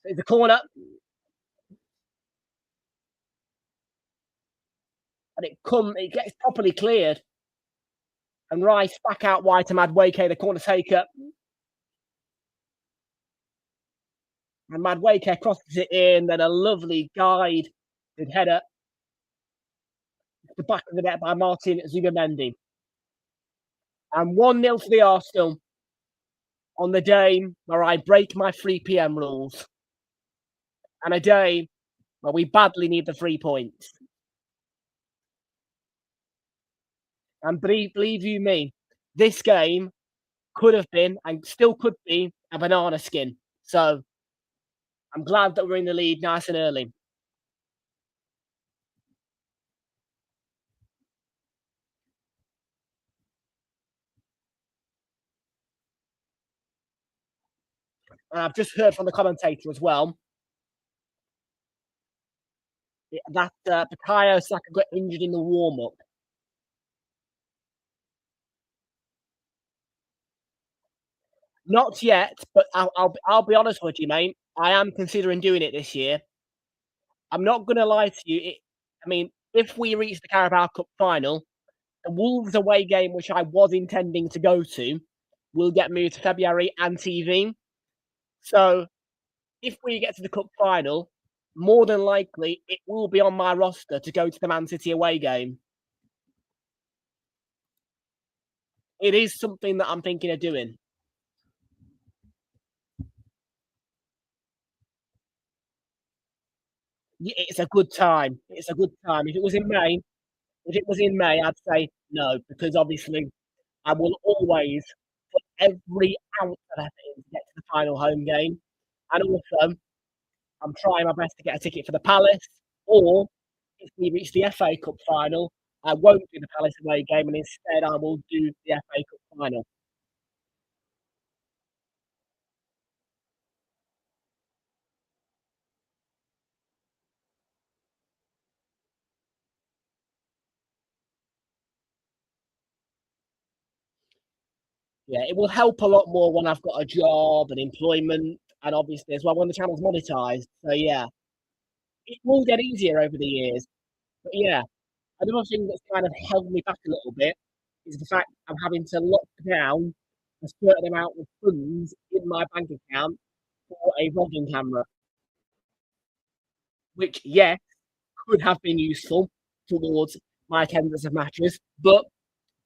It's a corner. And it gets properly cleared. And Rice back out wide to Madueke, the corner taker. And Madueke crosses it in, then a lovely guide header. The back of the net by Martin Zubimendi. And 1-0 to the Arsenal on the day where I break my 3 p.m. rules. And a day where we badly need the 3 points. And believe you me, this game could have been and still could be a banana skin. So I'm glad that we're in the lead nice and early. And I've just heard from the commentator as well that Bukayo Saka got injured in the warm-up. Not yet, but I'll be honest with you, mate. I am considering doing it this year. I'm not going to lie to you. If we reach the Carabao Cup final, the Wolves away game, which I was intending to go to, will get moved to February and TV. So if we get to the Cup final, more than likely it will be on my roster to go to the Man City away game. It is something that I'm thinking of doing. It's a good time. It's a good time. If it was in May, I'd say no, because obviously I will always put every ounce of effort in to get to the final home game. And also, I'm trying my best to get a ticket for the Palace, or if we reach the FA Cup final, I won't do the Palace away game, and instead I will do the FA Cup final. Yeah, it will help a lot more when I've got a job and employment, and obviously as well when the channel's monetized. So yeah, it will get easier over the years. But yeah, another thing that's kind of held me back a little bit is the fact I'm having to lock down a certain amount of funds in my bank account for a vlogging camera, which, yeah, could have been useful towards my attendance of matches, but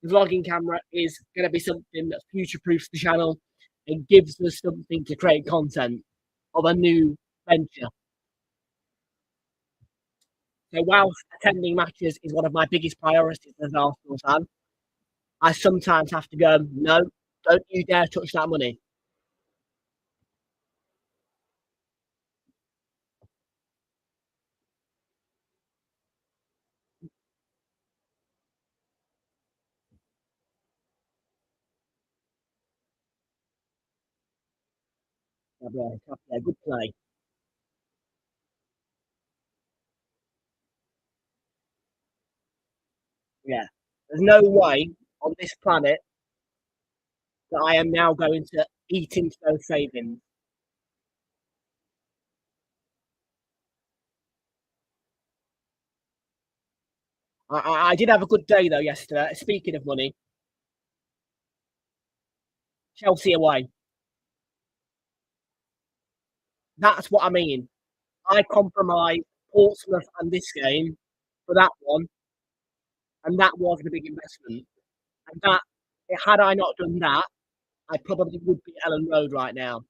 the vlogging camera is going to be something that future proofs the channel and gives us something to create content of a new venture. So, whilst attending matches is one of my biggest priorities as an Arsenal fan, I sometimes have to go, no, don't you dare touch that money. Yeah, good play. Yeah. There's no way on this planet that I am now going to eat into those savings. I did have a good day though yesterday. Speaking of money, Chelsea away. That's what I mean. I compromised Portsmouth and this game for that one, and that was a big investment. And that, had I not done that, I probably would be Ellen Road right now.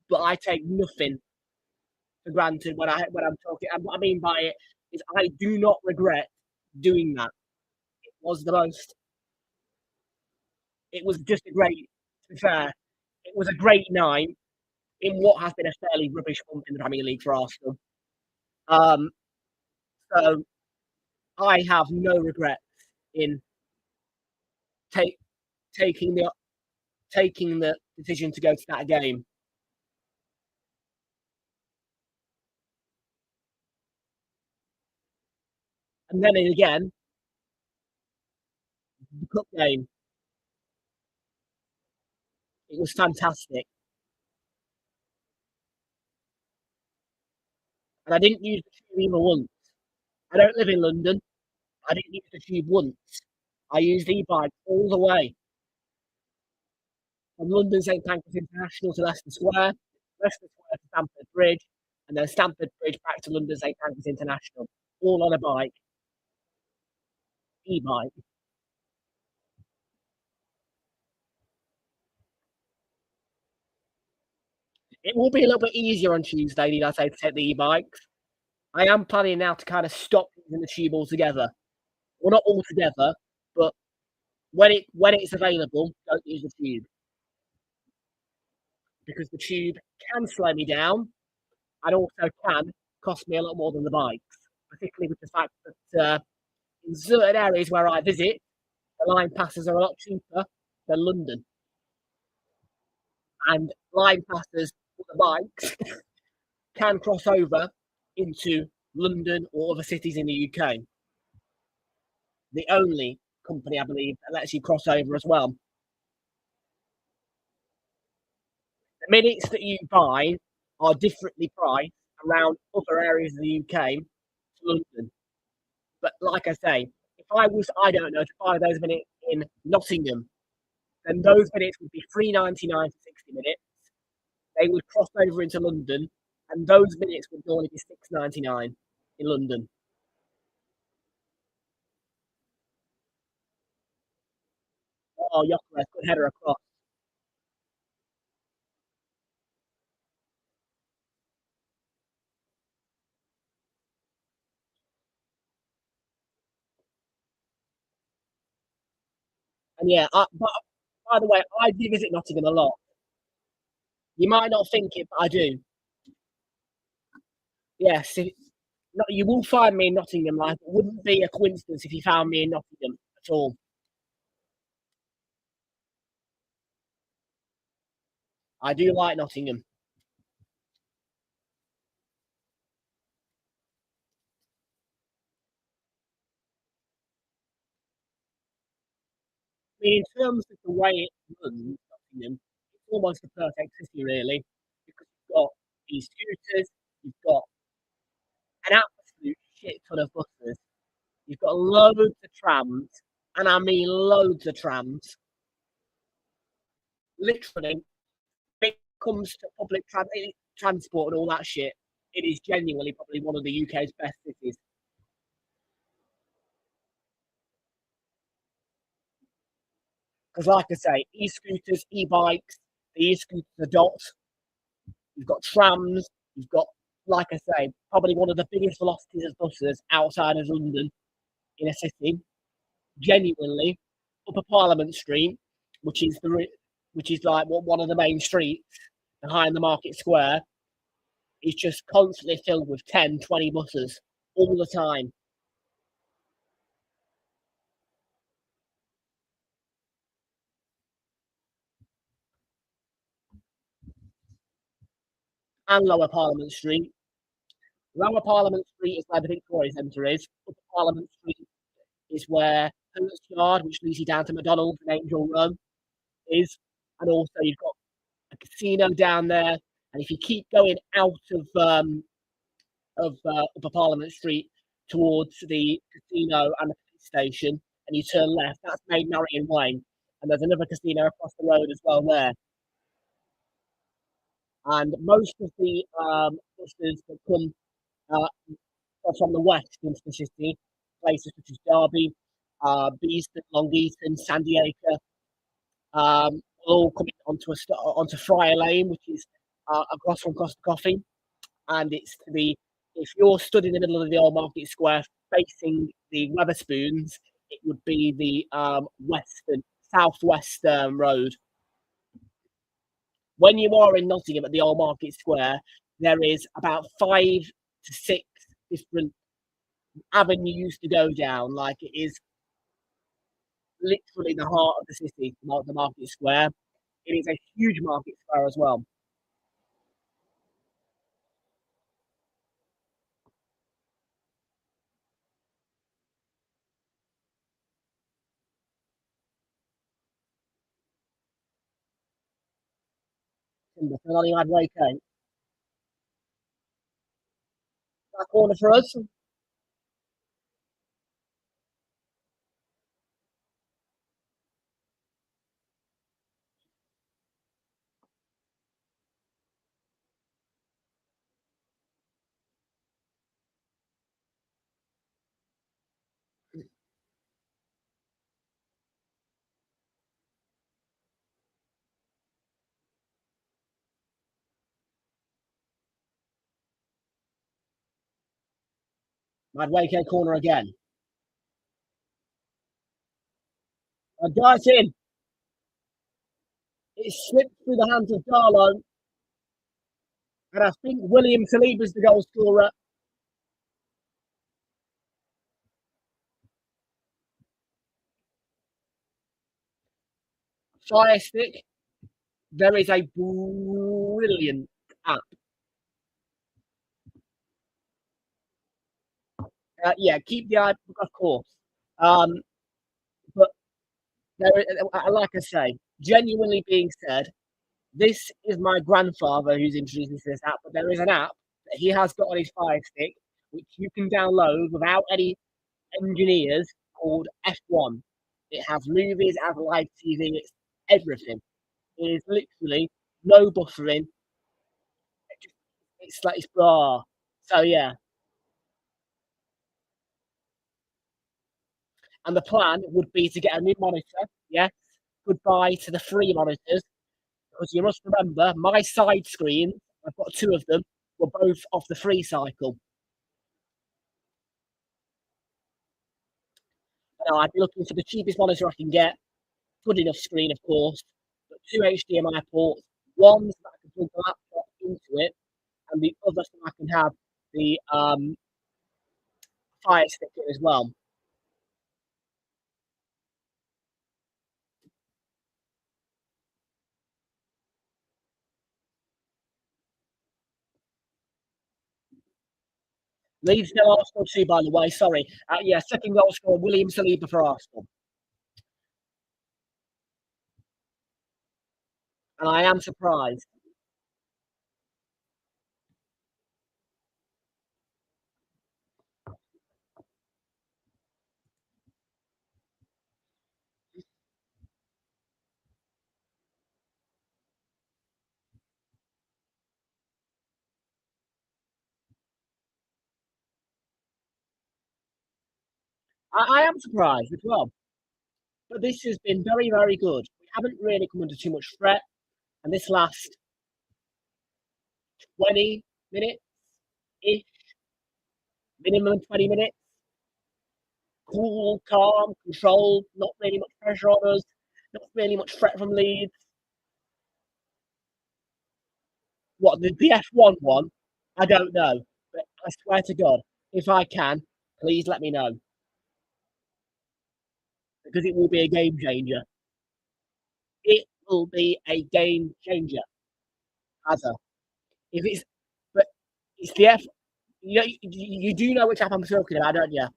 But I take nothing for granted when I'm talking. And what I mean by it is, I do not regret doing that. It was the most. It was just a great. To be fair, it was a great night in what has been a fairly rubbish month in the Premier League for Arsenal. Um, so I have no regrets in take, taking the decision to go to that game. And then again, the cup game, it was fantastic. And I didn't use the tube even once. I don't live in London. I didn't use the tube once. I used e-bike all the way from London St Pancras International to Leicester Square, Leicester Square to Stamford Bridge, and then Stamford Bridge back to London St Pancras International, all on a bike, e-bike. It will be a little bit easier on Tuesday, need I say, to take the e-bikes. I am planning now to kind of stop using the tube altogether. Well, not altogether, but when it's available, don't use the tube because the tube can slow me down and also can cost me a lot more than the bikes, particularly with the fact that in certain areas where I visit, the line passes are a lot cheaper than London, and line passes for the bikes can cross over into London or other cities in the UK. The only company, I believe, that lets you cross over as well. The minutes that you buy are differently priced around other areas of the UK to London. But like I say, if I was, I don't know, to buy those minutes in Nottingham, then those minutes would be £3.99 for 60 minutes. They would cross over into London, and those minutes would only be £6.99 in London. Oh, Yokeres, good header across. And yeah, but by the way, I do visit Nottingham a lot. You might not think it, but I do. Yes, you will find me in Nottingham. Like, it wouldn't be a coincidence if you found me in Nottingham at all. I do like Nottingham. I mean, in terms of the way it runs, Nottingham, it's almost a perfect city, really, because you've got these scooters, you've got an absolute shit ton of buses, you've got loads of trams, and I mean loads of trams. Literally, when it comes to transport and all that shit, it is genuinely probably one of the UK's best cities. Because, like I say, e-scooters, e-bikes, the e-scooters are dots. You've got trams. You've got, like I say, probably one of the biggest velocities of buses outside of London in a city. Genuinely, Upper Parliament Street, which is like one of the main streets behind the Market Square, is just constantly filled with 10, 20 buses all the time. And Lower Parliament Street. Lower Parliament Street is where the Victoria Centre is. Upper Parliament Street is where Hertz Yard, which leads you down to McDonald's and Angel Run, is. And also you've got a casino down there. And if you keep going out of Upper Parliament Street towards the casino and the police station, and you turn left, that's Maid Marian Way. And there's another casino across the road as well there. And most of the buses that come uh, from the west into the city, places such as Derby, Beeston, Long Eaton, Sandiacre, all coming onto Friar Lane, which is across from Costa Coffee, and it's to the if you're stood in the middle of the old Market Square facing the Weatherspoons, it would be the southwest road. When you are in Nottingham at the old Market Square, there is about 5 to 6 different avenues to go down. Like, it is literally the heart of the city, the Market Square. It is a huge Market Square as well. Timber, that corner for us. Madwake corner again. And dice in. It slipped through the hands of Darlow. And I think William Saliba's the goal scorer. Fire stick. There is a brilliant app. Yeah, keep the eye, of course. But there, like I say, genuinely being said, this is my grandfather who's introduced me to this app. But there is an app that he has got on his Fire Stick, which you can download without any engineers, called F1. It has movies, it has live TV, it's everything. It is literally no buffering. It's like it's blah. So yeah, and the plan would be to get a new monitor. Yeah, goodbye to the free monitors, because you must remember my side screens. I've got two of them. Were both off the free cycle. I'd be looking for the cheapest monitor I can get. good enough screen, of course, but 2 HDMI ports, one so that I can plug the laptop into it, and the other so I can have the Fire Stick in as well. Leeds nil, Arsenal 2, by the way. Sorry. Yeah, second goal scorer, William Saliba for Arsenal. And I am surprised. I am surprised as well. But this has been very, very good. We haven't really come under too much threat. And this last 20 minutes-ish, minimum 20 minutes, cool, calm, controlled, not really much pressure on us, not really much threat from Leeds. What, the F1 one? I don't know. But I swear to God, if I can, please let me know. Because it will be a game changer. It will be a game changer. If it's, but it's the F. You do know which app I'm talking about, don't you?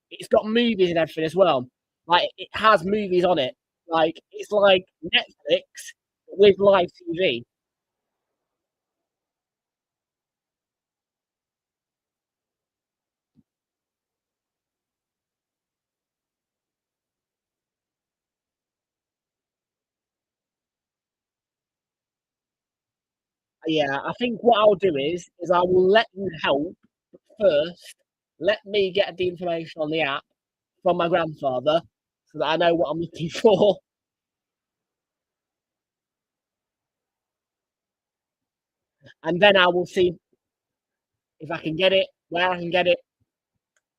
It's got movies and everything as well. Like it has movies on it. Like it's like Netflix with live TV. Yeah, I think what I'll do is I will let you help first. Let me get the information on the app from my grandfather so that I know what I'm looking for, and then I will see if I can get it, where I can get it.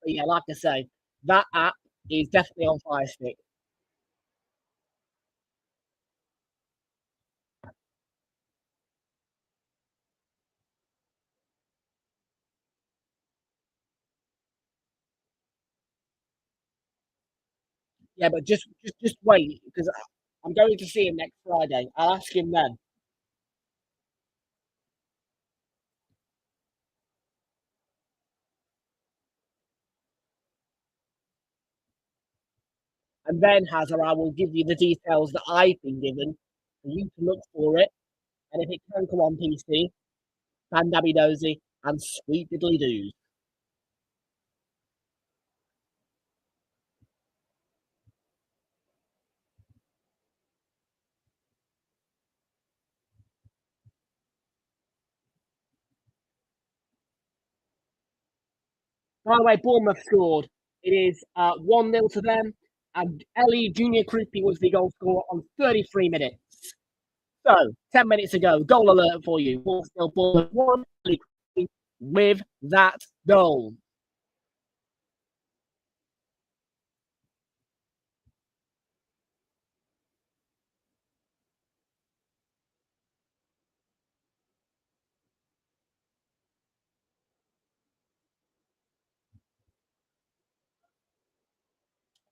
But yeah, like I say, that app is definitely on Fire Stick. Yeah, but just wait because I'm going to see him next Friday. I'll ask him then. And then, Hazard, I will give you the details that I've been given for you to look for it. And if it can come on PC, Bandabby Dozy and Sweet Diddly Doos. By the way, Bournemouth scored. It is 1-0 to them. And Ellie Junior Krupi was the goal scorer on 33 minutes. So, 10 minutes ago, goal alert for you. Still Bournemouth 1 with that goal.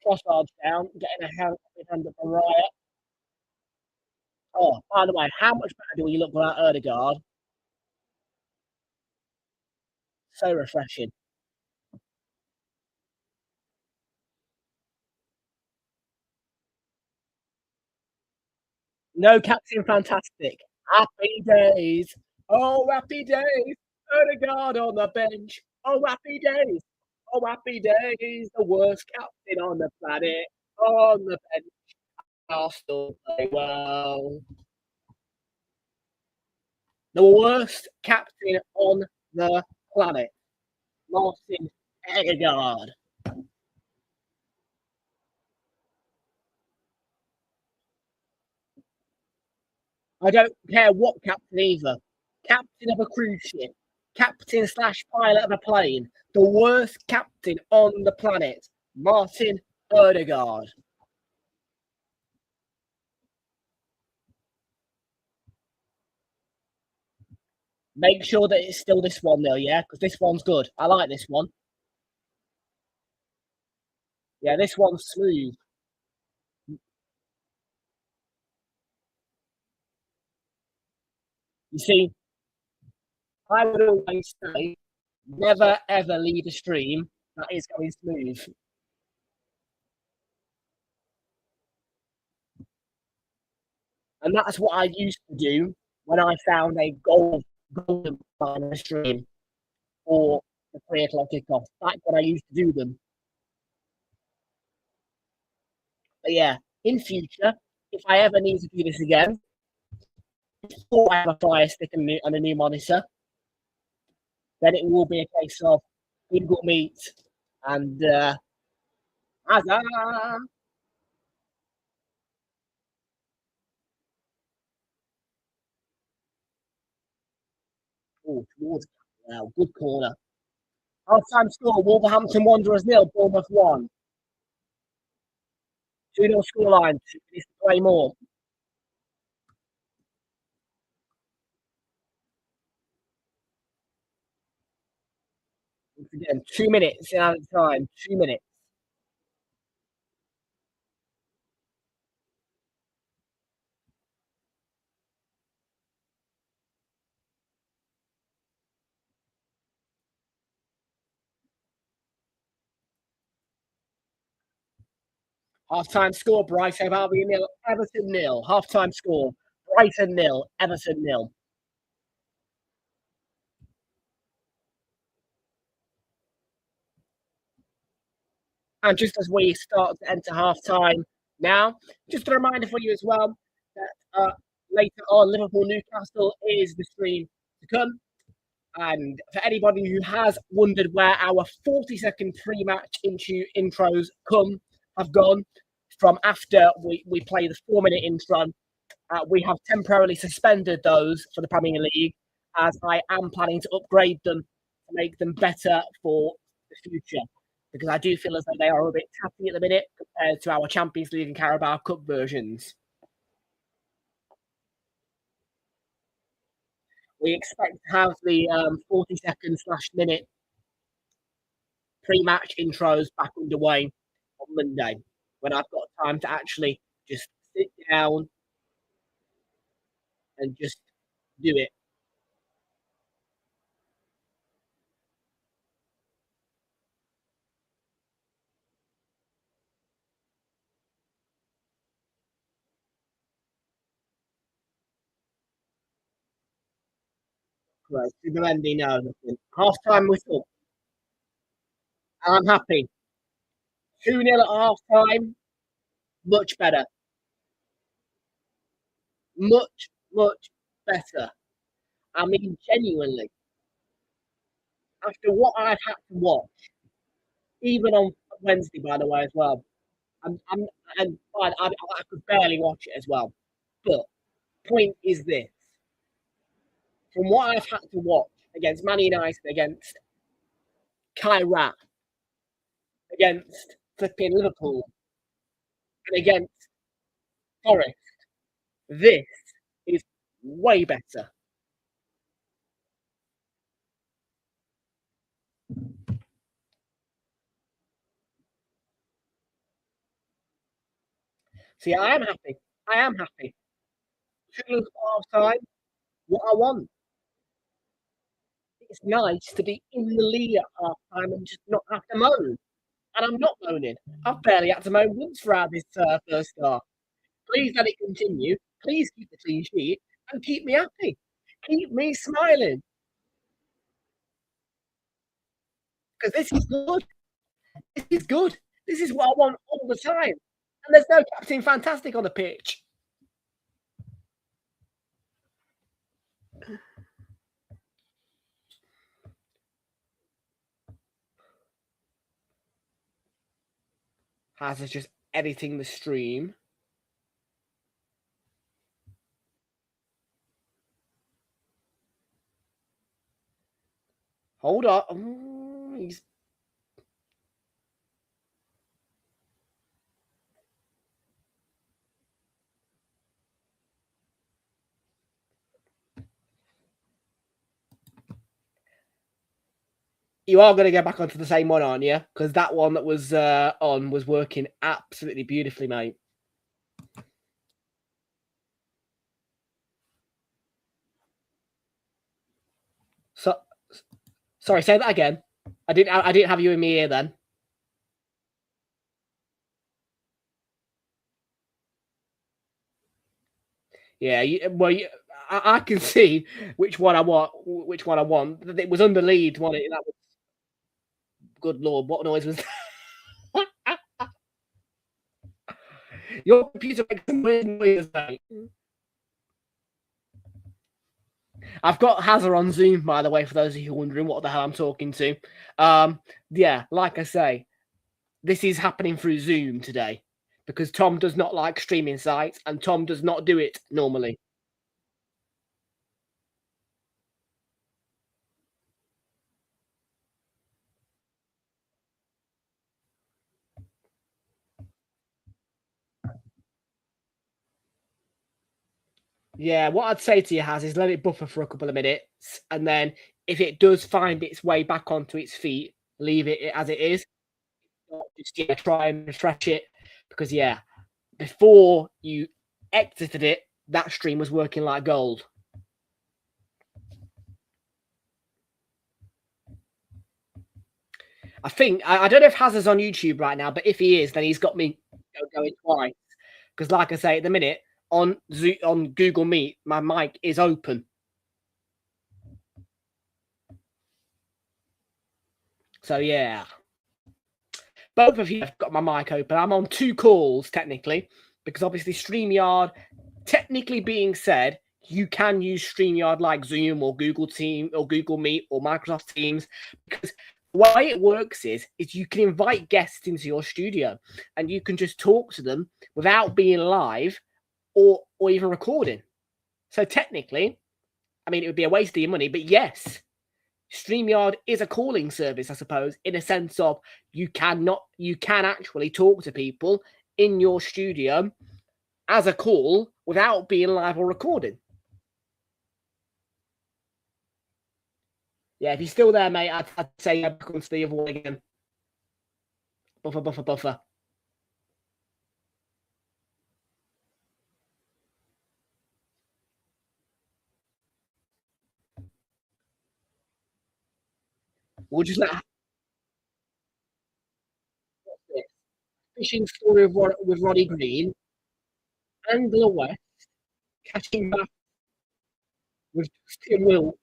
Trossard's down, getting a hand up a riot. Oh, by the way, how much better do we look without Erdegaard? So refreshing. No, Captain Fantastic. Happy days. Oh, happy days. Erdegaard on the bench. Oh, happy days. Oh, happy days. The worst captain on the planet. On the bench. Arsenal play well. The worst captain on the planet. Martin Erdegaard. I don't care what captain either. Captain of a cruise ship, captain slash pilot of a plane, the worst captain on the planet, Martin Erdegaard. Make sure that it's still this one, though, yeah? Because this one's good. I like this one. Yeah, this one's smooth. You see, I would always say, never ever leave a stream that is going smooth. And that's what I used to do when I found a golden miner stream for the 3 o'clock kickoff. That's what I used to do them. But yeah, in future, if I ever need to do this again, before I have a Fire Stick and a new monitor, then it will be a case of Google Meet and Huzzah! Oh, towards wow, good corner. Half-time score: Wolverhampton Wanderers 0, Bournemouth 1. 2-0 scoreline. 2 minutes to play more. Once again, 2 minutes in added time. 2 minutes. Half-time score: Brighton Albion 0, Everton 0. Half-time score: Brighton 0, Everton 0. And just as we start to enter half-time now, just a reminder for you as well that later on, Liverpool Newcastle is the stream to come. And for anybody who has wondered where our 40-second pre-match intros have gone from after we play the 4-minute intro, we have temporarily suspended those for the Premier League, as I am planning to upgrade them to make them better for the future. Because I do feel as though they are a bit tappy at the minute compared to our Champions League and Carabao Cup versions. We expect to have the 40-second/minute pre-match intros back underway on Monday, when I've got time to actually just sit down and just do it. Right, Sugarendi, no, nothing. Half-time whistle. I'm happy. 2-0 at half-time. Much better. Much, much better. I mean, genuinely, after what I've had to watch, even on Wednesday, by the way, as well, I'm and I could barely watch it as well. But point is this: from what I've had to watch against Man United, against Kai Rat, against flipping Liverpool, and against Forest, this is way better. See, I am happy. I am happy. 2 half time, what I want. It's nice to be in the lead at half time and just not have to moan. And I'm not moaning. I've barely had to moan once throughout this first half. Please let it continue. Please keep the clean sheet and keep me happy. Keep me smiling. Because this is good. This is good. This is what I want all the time. And there's no Captain Fantastic on the pitch. Haz is just editing the stream. Hold on. He's You are going to go back onto the same one, aren't you? Because that one that was on was working absolutely beautifully, mate. So, sorry, say that again. I didn't have you in my ear then. Yeah, I can see which one I want. Which one I want. It was under Leeds, wasn't it? That was good lord. What noise was that? Your computer makes some weird noises, mate. I've got Hazard on Zoom, by the way, for those of you wondering what the hell I'm talking to. Yeah, like I say, this is happening through Zoom today because Tom does not like streaming sites and Tom does not do it normally. Yeah, what I'd say to you, Haz, is let it buffer for a couple of minutes, and then if it does find its way back onto its feet, leave it as it is. Just try and refresh it because before you exited it, that stream was working like gold. I think I don't know if Hazard's on YouTube right now, but if he is, then he's got me going twice. Because, like I say, at the minute on Google Meet, my mic is open. So yeah, both of you have got my mic open. I'm on 2 calls technically, because obviously StreamYard, technically being said, you can use StreamYard like Zoom or Google Team or Google Meet or Microsoft Teams, because the way it works is you can invite guests into your studio and you can just talk to them without being live or even recording. So technically, I mean, it would be a waste of your money, but yes, StreamYard is a calling service, I suppose, in a sense of you can actually talk to people in your studio as a call without being live or recording. Yeah, if you're still there, mate, I'd say back onto the other one again. Buffer, buffer, buffer. We'll just let fishing story with Roddy Green, Angler West, catching back with Tim Will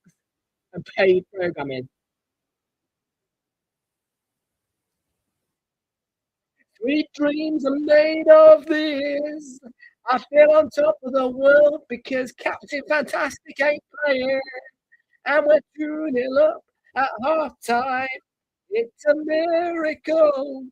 and paid programming. Sweet dreams are made of this. I feel on top of the world because Captain Fantastic ain't playing. And we're 2-0 up at half time. It's a miracle.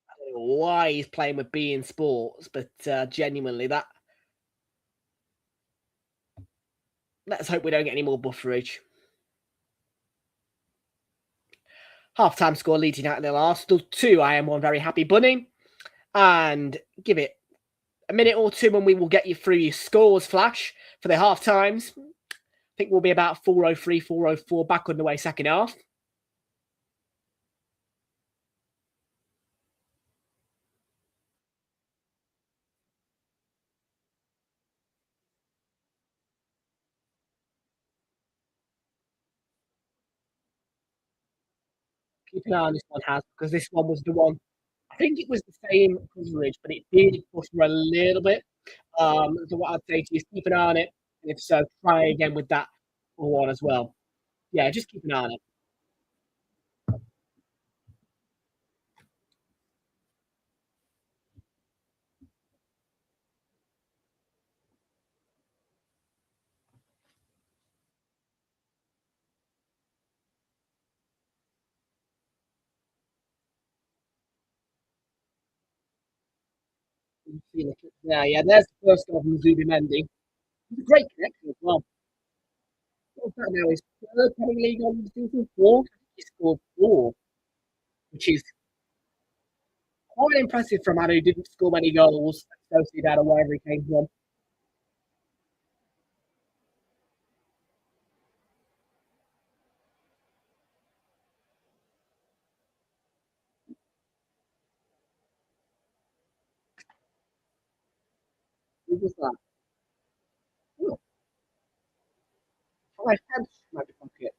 I don't know why he's playing with B in sports, but genuinely, let's hope we don't get any more bufferage. Half-time score, Leeds United 0, Arsenal 2. I am one very happy bunny. And give it a minute or two and we will get you through your scores flash for the half-times. I think we'll be about 4:03, 4:04 back on the way second half. Keep an eye on this one, Has, because this one was the one. I think it was the same coverage, but it did push for a little bit. So what I'd say to you is keep an eye on it, and if so, try again with that one as well. Yeah, just keep an eye on it. Yeah, there's the first goal from Zubimendi. It's a great connection as well. What's that now? His third Premier League on the season, fourth. I think he scored 4, which is quite impressive for a man who didn't score many goals at Sociedad or wherever he came from. Who was that? Oh, 5 pence from my pocket.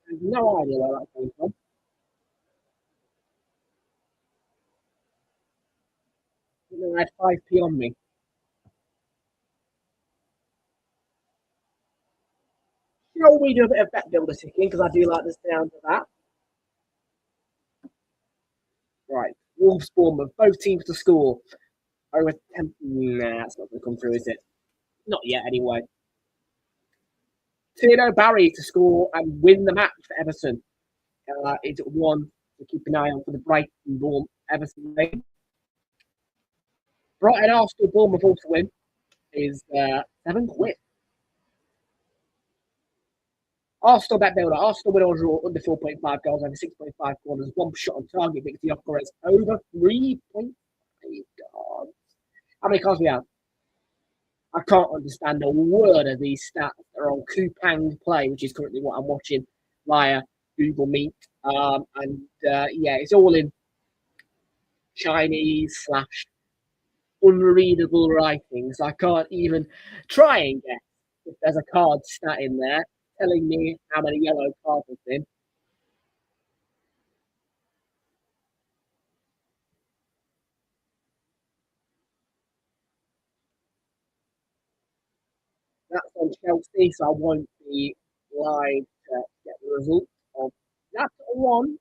I have no idea where that came from. I had 5p on me. Shall we do a bit of bet builder ticking? Because I do like the sound of that. Right. Wolves, Bournemouth, both teams to score. Over 10. Nah, that's not going to come through, is it? Not yet, anyway. Tino Barry to score and win the match for Everton. It's at 1 to keep an eye on for the Brighton Bournemouth Everton game. Brighton Arsenal Bournemouth also win is £7. Arsenal bet builder. Arsenal win or draw under 4.5 goals over 6.5 corners. 1 shot on target. Victor Gyökeres over 3.5 goals. How many cards we have? I can't understand a word of these stats. They're on Kupang Play, which is currently what I'm watching via Google Meet. Yeah, it's all in Chinese / unreadable writings. I can't even try and guess if there's a card stat in there telling me how many yellow cards have been. That's on Chelsea, so I won't be live to get the result of that one.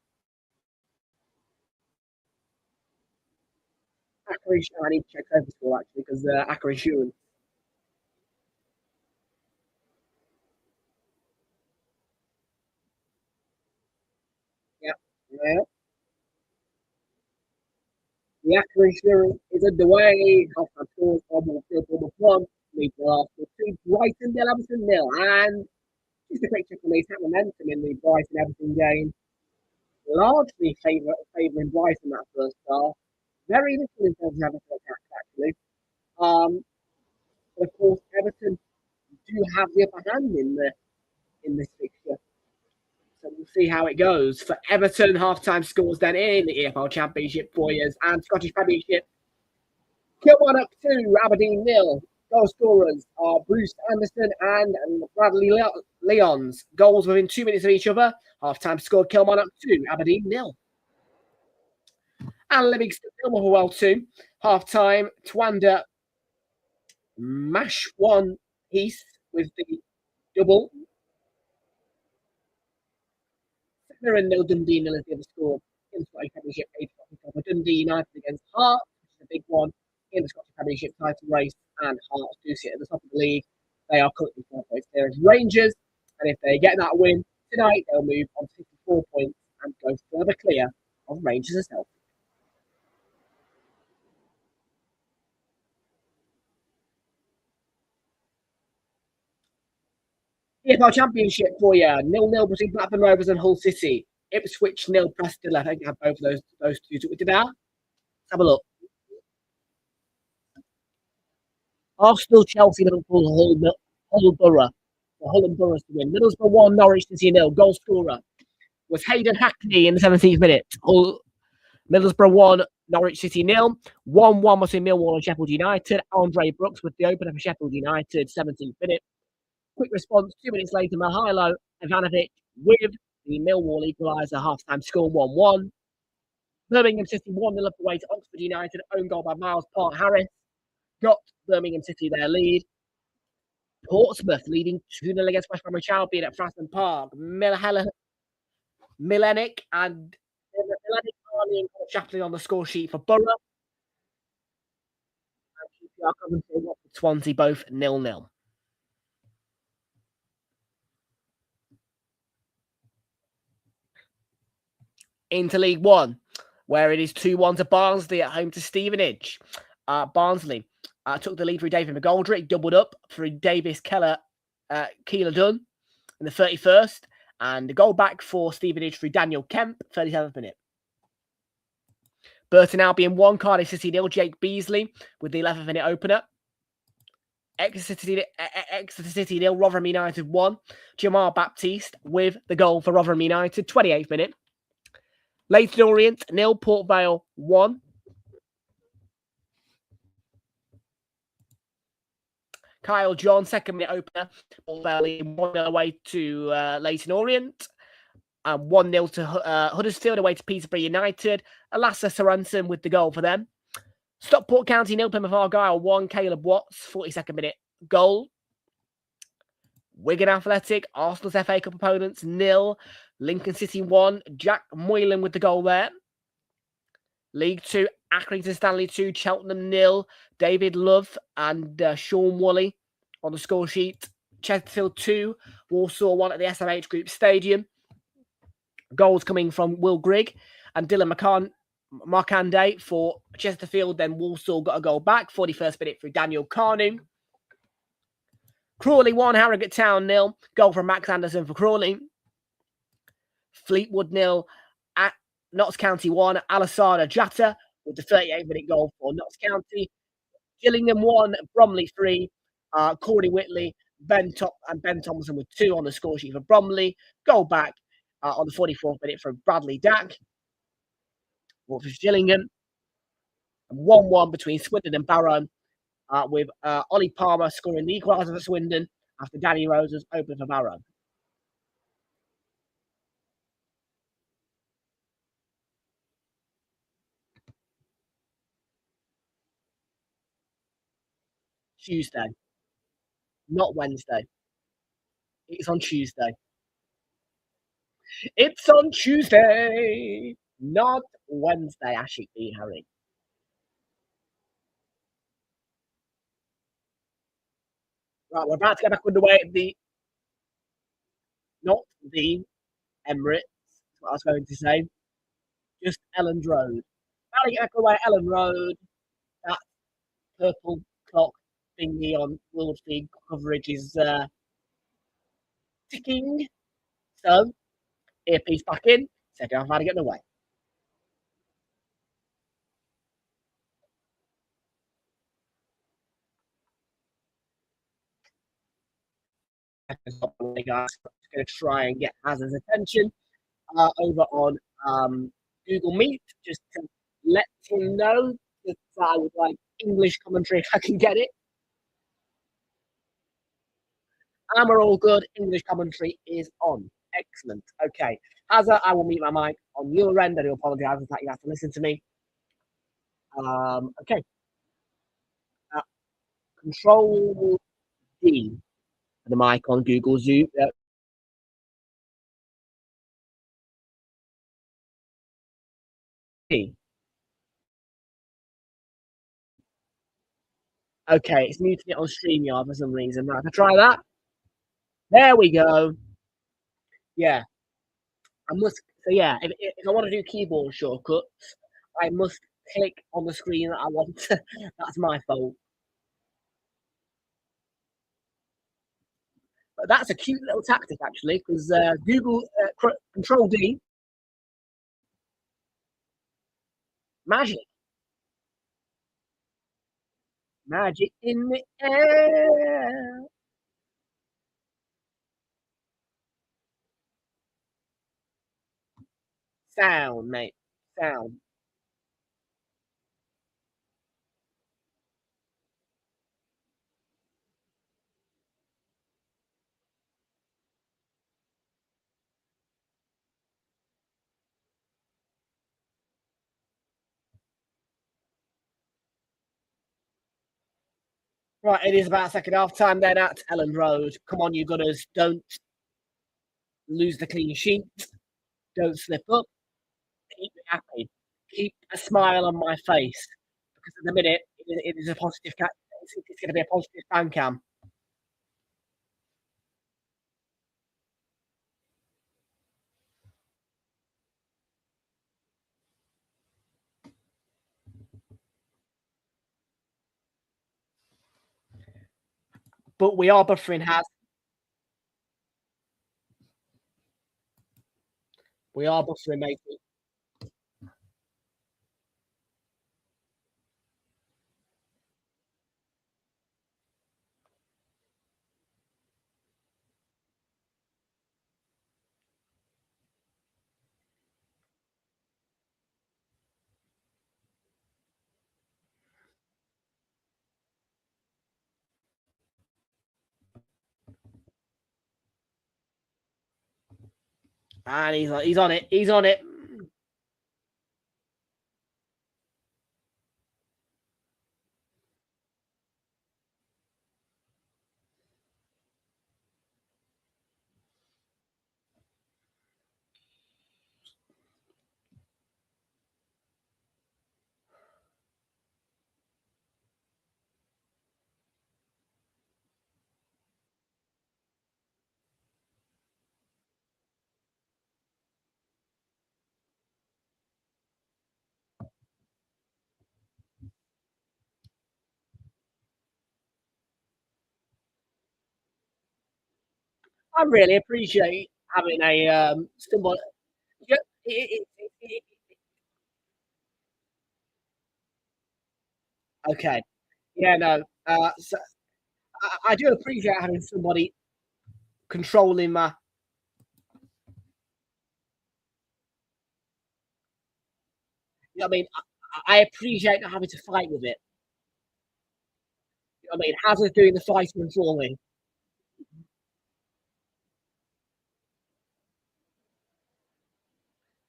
I need to check over score actually because Accra Insurance. Yeah. The Accra Insurance is underway. Half-time scores, Bournemouth 1, Leeds Arsenal 2, Brighton 0, Everton 0. And just a quick check on these momentum in the Brighton Everton game. Largely favouring Brighton that first half. Very little in terms of Everton attacks, actually. But of course, Everton do have the upper hand in this fixture. So we'll see how it goes. For Everton, half-time scores then in the EFL Championship 4 years and Scottish Premiership. Kilmarnock 2, Aberdeen 0. Goal scorers are Bruce Anderson and Bradley Leons. Goals within 2 minutes of each other. Half-time scored Kilmarnock 2, Aberdeen 0. And Livingston Motherwell 2. Half-time, Twander Mash 1 Heath with the double. Mirren 0, Dundee 0 is the other score in the Scottish Premiership. Dundee United against Hearts, which is a big one in the Scottish Premiership title race, and Hearts do sit at the top of the league. They are currently 4 points clear of Rangers, and if they get that win tonight, they'll move on to 54 points and go further clear of Rangers as well. EFL Championship for you. 0-0 between Blackburn Rovers and Hull City. Ipswich 0, Preston. I think I have both of those two to it now. Let's have a look. Arsenal, Chelsea, Liverpool, Hull Borough. Hull and Borough to win. Middlesbrough 1, Norwich City 0. Goal scorer was Hayden Hackney in the 17th minute. Middlesbrough 1, Norwich City 0. 1-1 between Millwall and Sheffield United. Andre Brooks with the opener for Sheffield United, 17th minute. Quick response 2 minutes later, Mihailo Ivanovic with the Millwall equaliser, half-time score 1-1. Birmingham City 1-0 up away to Oxford United. Own goal by Miles Park-Harris got Birmingham City their lead. Portsmouth leading 2-0 against West Bromwich Albion at Fraston Park. Milenic and Chaplin on the score sheet for Borough. And QPR Coventry, Swansea both 0-0. Into League One, where it is 2-1 to Barnsley at home to Stevenage. Barnsley took the lead through David McGoldrick, doubled up through Davis Keller Keeler Dunn in the 31st. And the goal back for Stevenage through Daniel Kemp, 37th minute. Burton Albion 1, Cardiff City 0, Jake Beasley with the 11th minute opener. Exeter City 0, Rotherham United 1. Jamal Baptiste with the goal for Rotherham United, 28th minute. Leyton Orient 0, Port Vale 1. Kyle John, 2nd minute opener. Port Vale 1-0 away to Leyton Orient. 1-0 to Huddersfield away to Peterborough United. Alassa Sorensen with the goal for them. Stockport County 0, Plymouth Argyle 1. Caleb Watts, 42nd minute goal. Wigan Athletic, Arsenal's FA Cup opponents 0. Lincoln City 1. Jack Moylan with the goal there. League 2, Accrington Stanley 2, Cheltenham 0. David Love and Sean Woolley on the score sheet. Chesterfield 2, Walsall 1 at the SMH Group Stadium. Goals coming from Will Grigg and Dylan Markande for Chesterfield. Then Walsall got a goal back, 41st minute through Daniel Carnu. Crawley 1, Harrogate Town 0. Goal from Max Anderson for Crawley. Fleetwood 0, at Notts County 1. Alassana Jatta with the 38th minute goal for Notts County. Gillingham 1, Bromley 3. Corey Whitley, Ben Thompson with 2 on the score sheet for Bromley. Goal back on the 44th minute from Bradley Dack for Gillingham. 1-1 between Swindon and Barrow, with Ollie Palmer scoring the equaliser for Swindon after Danny Rose has opened for Barrow. Tuesday, not Wednesday. It's on Tuesday. It's on Tuesday, not Wednesday, Ashik B. Harry. Right, we're about to get back underway at not the Emirates, that's what I was going to say, just Elland Road. About to get back underway at Elland Road. That purple clock thingy on World Feed coverage is ticking. So, earpiece back in, second half, how to get away. Guys, I'm going to try and get Hazard's attention over on Google Meet, just to let him know that I would like English commentary if I can get it. And we're all good. English commentary is on. Excellent. Okay. Hazard, I will mute my mic on your end. I do apologise for that you have to listen to me. Okay. Control D for the mic on Google Zoom. Okay, it's muting it on StreamYard for some reason. Right, if I try that. There we go. Yeah. I must. So yeah, if I want to do keyboard shortcuts, I must click on the screen that I want. That's my fault. But that's a cute little tactic, actually, because Google Control D, magic in the air. Sound, mate. Sound. Right, it is about second half time then at Elland Road. Come on, you Gunners. Don't lose the clean sheet. Don't slip up. Keep me happy. Keep a smile on my face. Because at the minute, it is a positive. It's going to be a positive fan cam. But we are buffering Haz. We are buffering, mate. And he's on it. He's on it. I really appreciate having a somebody. Yeah, okay. Yeah, no. So I do appreciate having somebody controlling my. You know what I mean? I appreciate not having to fight with it. You know what I mean? Hazard's doing the fighting for me.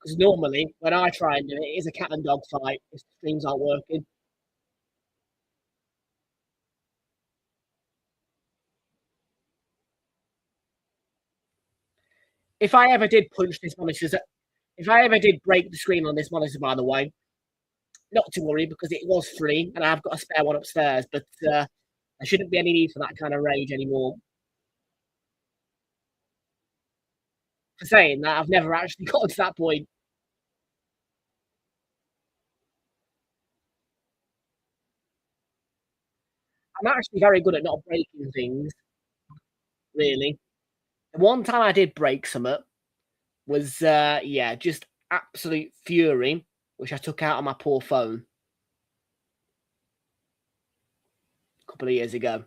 Because normally, when I try and do it, it is a cat and dog fight if the streams aren't working. If I ever did punch this monitor, if I ever did break the screen on this monitor, by the way, not to worry because it was free and I've got a spare one upstairs, but there shouldn't be any need for that kind of rage anymore. For saying that, I've never actually got to that point. I'm actually very good at not breaking things, really. The one time I did break something was, yeah, just absolute fury, which I took out on my poor phone a couple of years ago.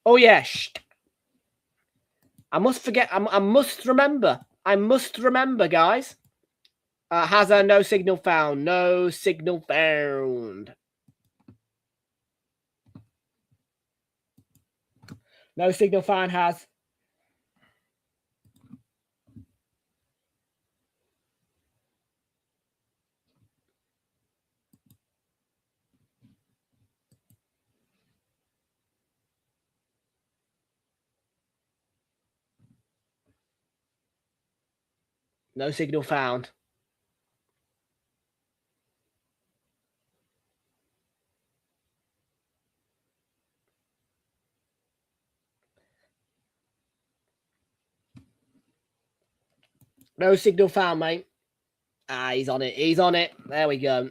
Oh, yeah. I must forget. I must remember. I must remember, guys. Has a no signal found. No signal found. No signal found has. No signal found. No signal found, mate. Ah, he's on it. He's on it. There we go.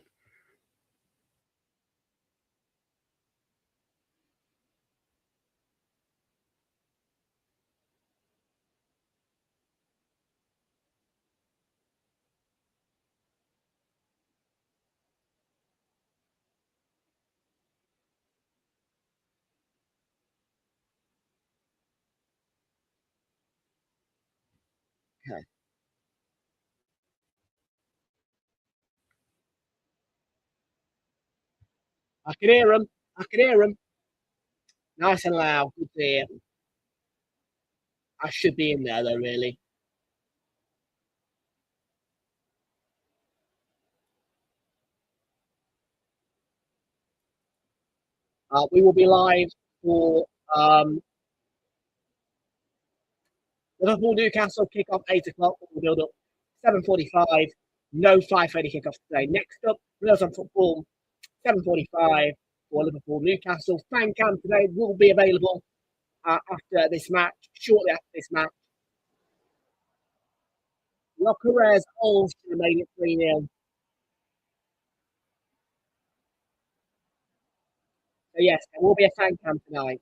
Okay. I can hear him. I can hear him. Nice and loud. Good to hear. I should be in there, though, really. We will be live for Liverpool Newcastle kickoff 8 o'clock. We'll build up 7:45. No 5:30 kickoff today. Next up, Realltom Football 7:45 for Liverpool Newcastle. Fan cam today will be available after this match, shortly after this match. Locares holds to remain at 3-0. So yes, there will be a fan cam tonight.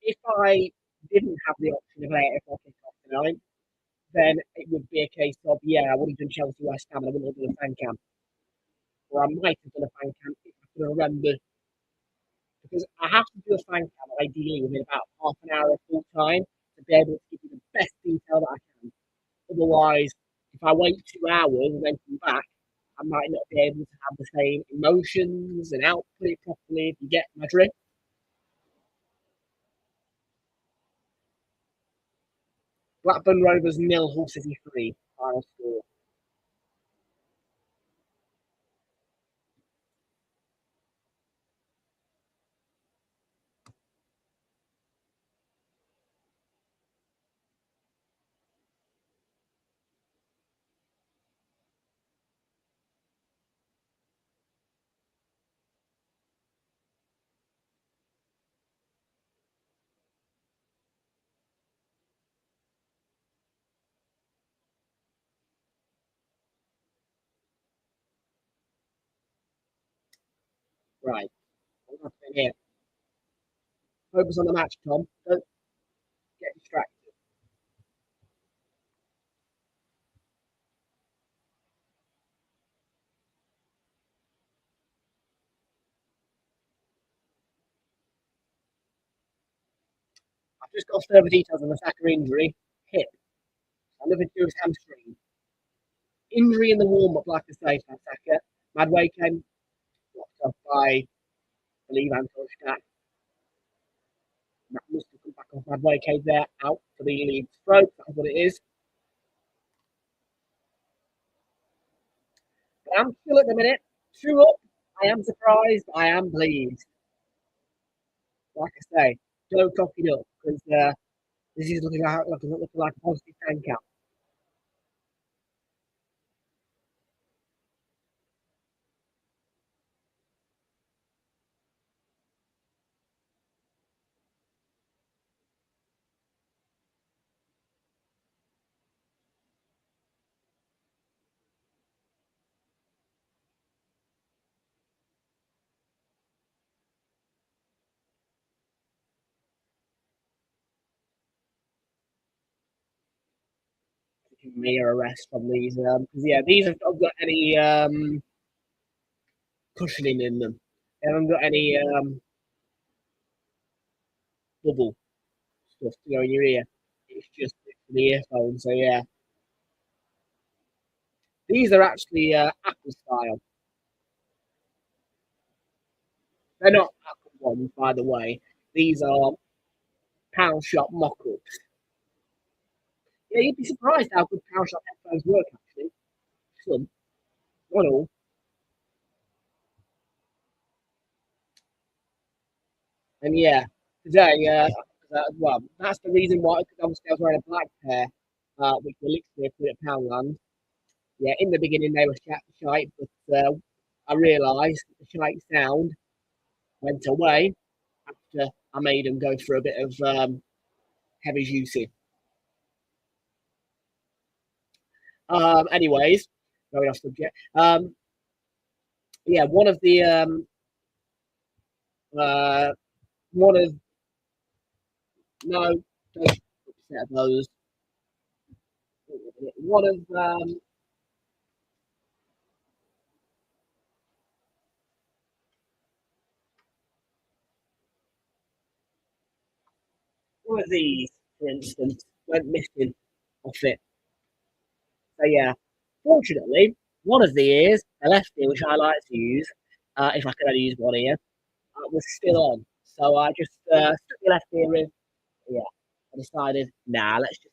if I didn't have the option of 8 o'clock kickoff tonight, then it would be a case of, yeah, I would have done Chelsea West Ham and I wouldn't have done a fan cam. Or I might have done a fan cam if I could remember, because I have to do a fan cam ideally within about half an hour of full time to be able to give you the best detail that I can. Otherwise, if I wait 2 hours and then come back, I might not be able to have the same emotions and output it properly, if you get my drift. Blackburn Rovers 0, Hull City 3, final score. Right, what's happening here? Focus on the match, Tom. Don't get distracted. I've just got further details on the Saka injury. Hip. Nothing to do with hamstring. Injury in the warm up, like I say, for Saka. Madway came locked up by, I believe, Anton Stack. That must have come back off Madway came there out for the Leeds throat. That's what it is. But I'm still at the minute. 2 up. I am surprised. I am pleased. Like I say, don't cock it up because this is looking like a positive tank out. Giving me a rest from these because yeah, these have not got any cushioning in them. They haven't got any bubble stuff to go in your ear. It's just the earphones. So yeah, these are actually Apple style. They're not Apple ones, by the way. These are pound shop mock-ups. Yeah, you'd be surprised how good pound shop headphones work. Actually, some, not all. And yeah, today, well, that's the reason why. Because obviously I was wearing a black pair, which were literally put at Poundland. Yeah, in the beginning they were shite, but I realised the shite sound went away after I made them go for a bit of heavy juicing. Anyways, going off subject. Yeah, uh, one of no, don't upset those. One of one of these, for instance, went missing off it. So yeah, fortunately, one of the ears, the left ear, which I like to use, if I could only use one ear, was still on. So I just stuck the left ear in. Yeah, I decided, nah, let's just.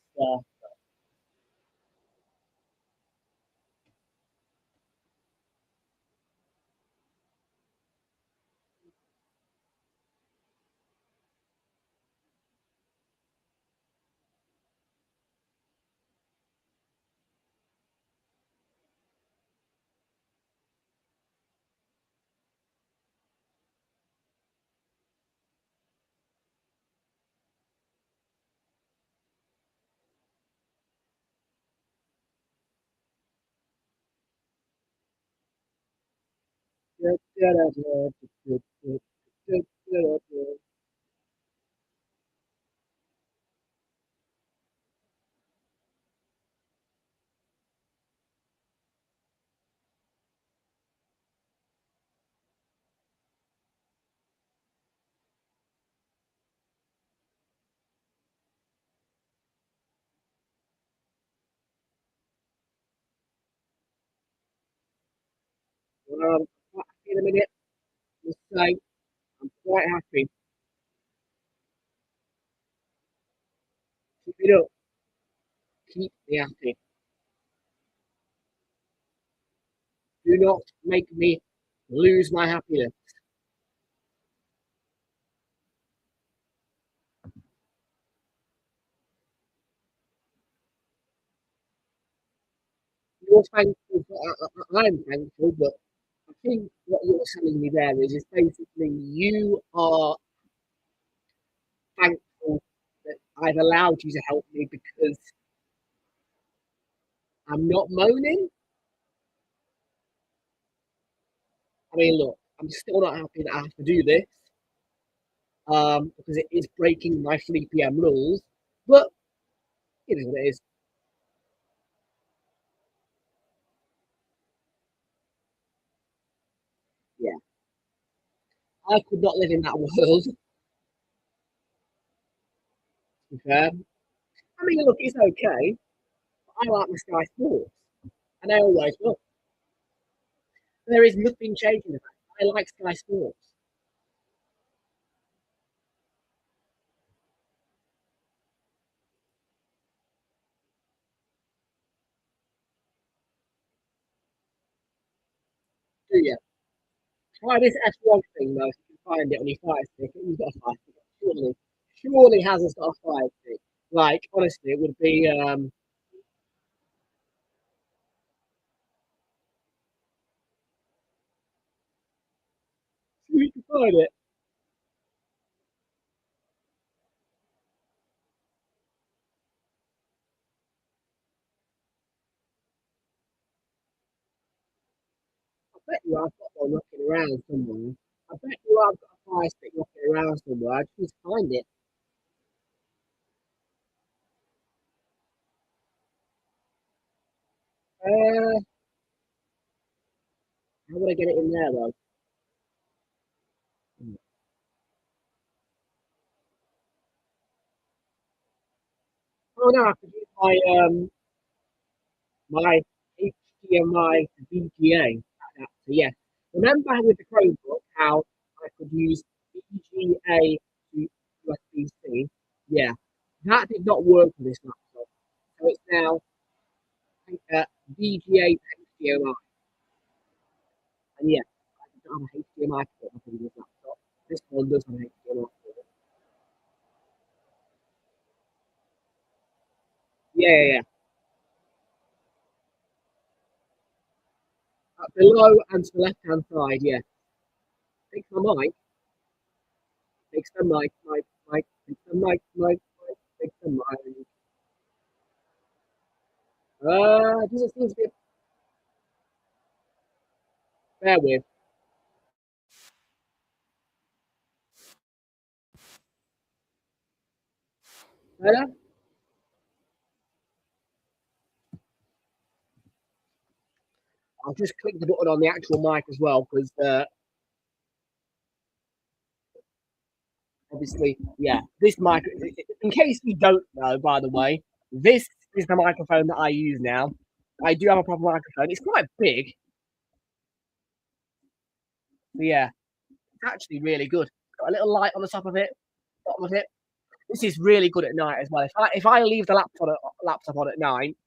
quite happy in a minute. Just say I'm quite happy. Keep it up. Keep me happy. Do not make me lose my happiness. You're thankful. I'm thankful, but I think what you're telling me there is basically you are thankful that I've allowed you to help me because I'm not moaning. I mean, look, I'm still not happy that I have to do this because it is breaking my 3 p.m. rules, but it is what it is. Yeah, I could not live in that world, to be fair. I mean, look, it's okay. I like my Sky Sports, and I always will. There is nothing changing about it. I like Sky Sports. Do you? Try this F1 thing though. If you can find it on your fire stick. You've got a fire stick. Surely hasn't got a fire stick. Like honestly, it would be. You can find it. I bet you I've got one knocking around somewhere. I bet you I've got a fire stick knocking around somewhere. I just need to find it. Uh, how would I get it in there though? Oh no, I could use my HDMI to VGA adapter. Yeah. Remember with the Chromebook how I could use VGA to USB-C? Yeah. That did not work for this laptop. So it's now VGA to HDMI. And yeah, I don't have a HDMI port on this laptop. This one does have an HDMI port. Yeah, yeah, yeah. Below and to the left hand side, yeah. Fix the mic. Fix the mic. Fix the mic. Fix the mic. Doesn't seem to be. Bear with. Better? I'll just click the button on the actual mic as well because obviously, yeah, this mic. In case you don't know, by the way, this is the microphone that I use now. I do have a proper microphone. It's quite big, but yeah, it's actually really good. Got a little light on the top of it, bottom of it. This is really good at night as well. If I leave the laptop on at night,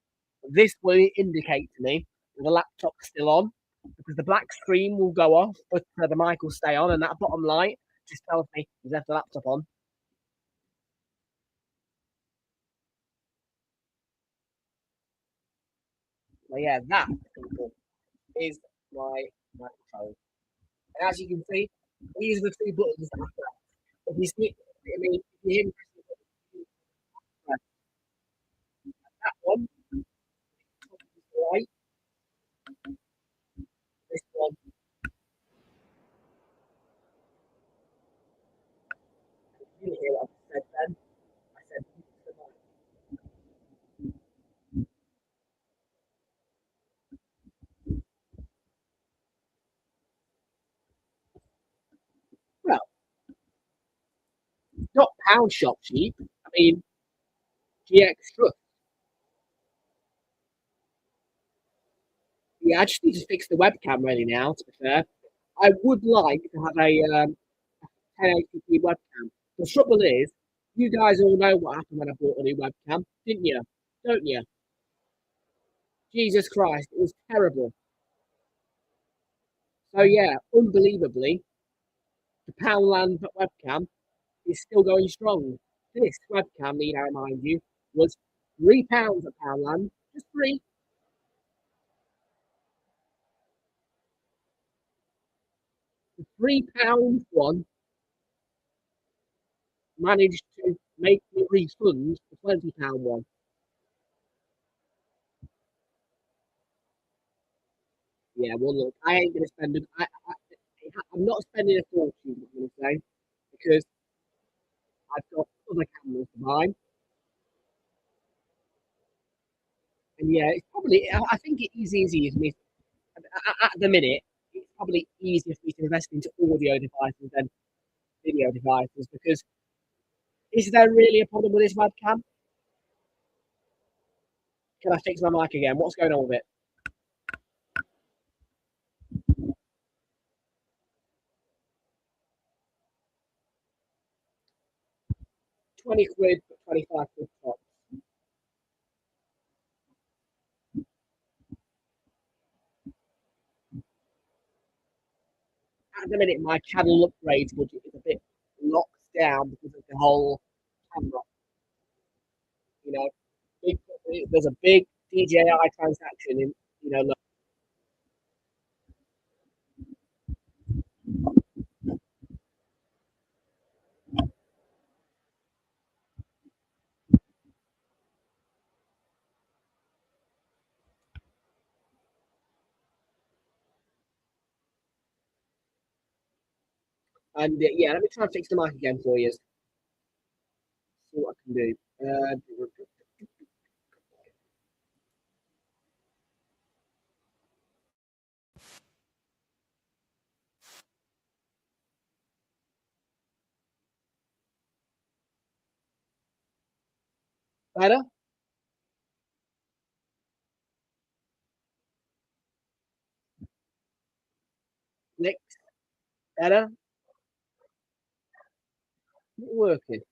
this will indicate to me that the laptop's still on because the black screen will go off, but the mic will stay on, and that bottom light just tells me he's left the laptop on. So yeah, that is my microphone. And as you can see, these are the two buttons that I press. If you see, I mean, if you hear me press that one, right, this one, you didn't hear what I said then. I said, well, not pound shop cheap. I mean, GX Trust. Yeah, I just need to fix the webcam really now, to be fair. I would like to have a 1080p webcam. The trouble is, you guys all know what happened when I bought a new webcam, didn't you? Don't you? Jesus Christ, it was terrible. So yeah, unbelievably, the Poundland webcam is still going strong. This webcam, need I remind you, was £3 at Poundland, just free. The £3 one managed to make me refund the £20 one. Yeah, well, look, I ain't gonna spend. I'm not spending a fortune. I'm gonna say because I've got other cameras to buy, and yeah, it's probably. I think it is easier for me at the minute. It's probably easier for me to invest into audio devices than video devices because is there really a problem with this webcam? Can I fix my mic again? What's going on with it? 20 quid, 25 quid top. At the minute, my channel upgrades budget is a bit locked down because of the whole camera. You know, big, there's a big DJI transaction in, you know, and yeah, let me try and fix the mic again for you. See what I can do. Better? Next? Better? Not working.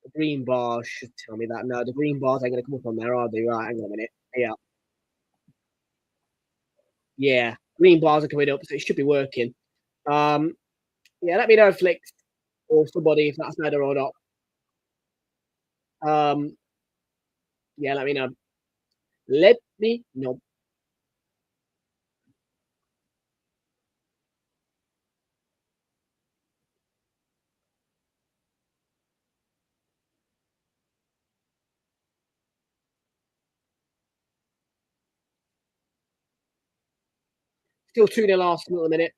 The green bars should tell me that. No, the green bars ain't going to come up on there, are they? Right, hang on a minute. Yeah. Yeah. Green bars are coming up, so it should be working. Yeah, let me know, Flicks, or somebody, if that's better or not. Yeah, let me know. Let me know. Still 2-0 Arsenal at the minute.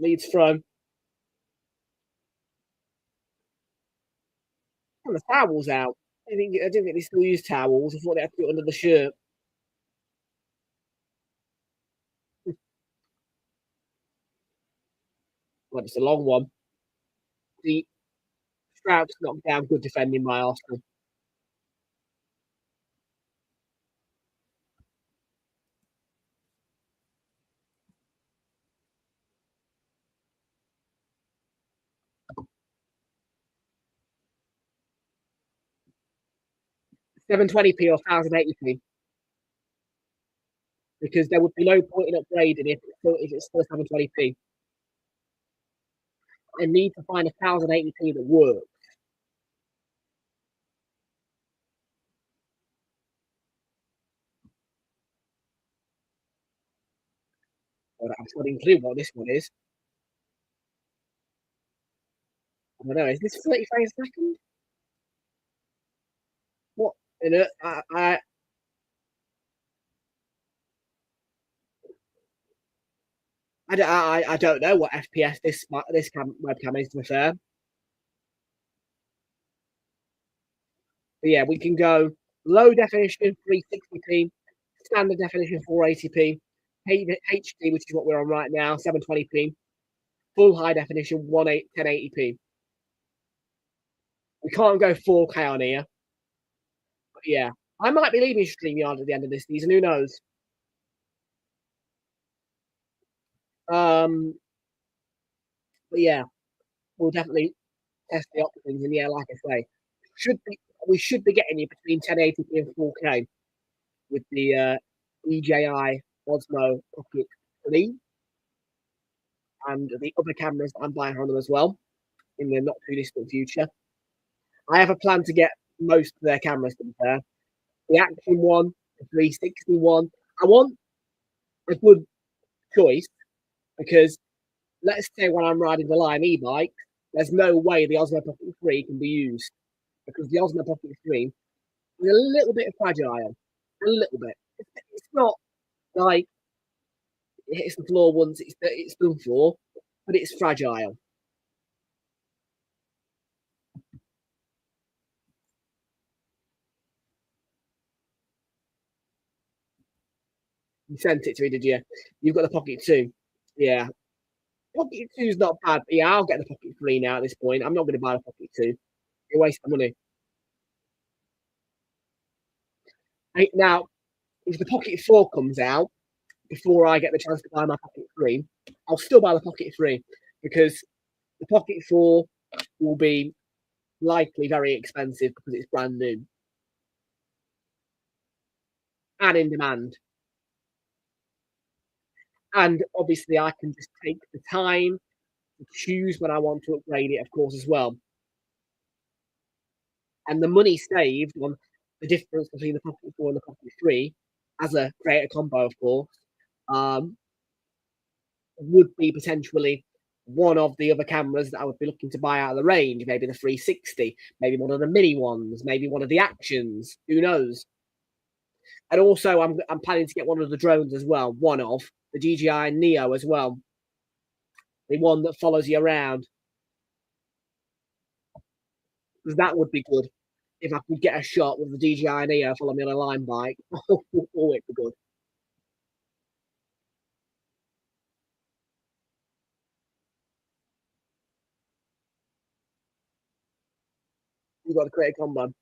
Leeds throw. And the towel's out. I didn't think they still use towels. I thought they had to put it under the shirt. Well, it's a long one. The Strout's knocked down. Good defending by Arsenal. £720p or 1080p because there would be no point in upgrading if it's still 720p. I need to find a 1080p that works. Well, I'm not even clue what this one is. I don't know. Is this 30 frames a second? What? I don't know what FPS this webcam is, to be fair. But yeah, we can go low definition 360p, standard definition 480p, HD, which is what we're on right now, 720p, full high definition 1080p. We can't go 4K on here, but yeah, I might be leaving StreamYard at the end of this season. Who knows? But yeah, we'll definitely test the options. And yeah, like I say, we should be getting you between 1080p and 4K with the DJI Osmo Pocket 3 and the other cameras that I'm buying on them as well in the not too distant future. I have a plan to get most of their cameras, to be fair. The action one, the 360 one. I want a good choice because let's say when I'm riding the Lime e-bike, there's no way the Osmo Pocket 3 can be used because the Osmo Pocket 3 is a little bit fragile. A little bit. It's not like it hits the floor once it's done for, but it's fragile. You sent it to me, did you? You've got the Pocket 2. Yeah. Pocket 2 is not bad, but yeah, I'll get the Pocket 3 now at this point. I'm not going to buy the Pocket 2. You waste the money. Now, if the Pocket 4 comes out before I get the chance to buy my Pocket 3, I'll still buy the Pocket 3 because the Pocket 4 will be likely very expensive because it's brand new and in demand. And obviously, I can just take the time to choose when I want to upgrade it, of course, as well. And the money saved on the difference between the Pocket 4 and the Pocket 3 as a creator combo, of course, would be potentially one of the other cameras that I would be looking to buy out of the range. Maybe the 360, maybe one of the mini ones, maybe one of the actions. Who knows? And also, I'm planning to get one of the drones as well. One of the DJI Neo as well, the one that follows you around. Because that would be good if I could get a shot with the DJI Neo following me on a Lime bike. Oh, it'd be good. You've got to create a combo.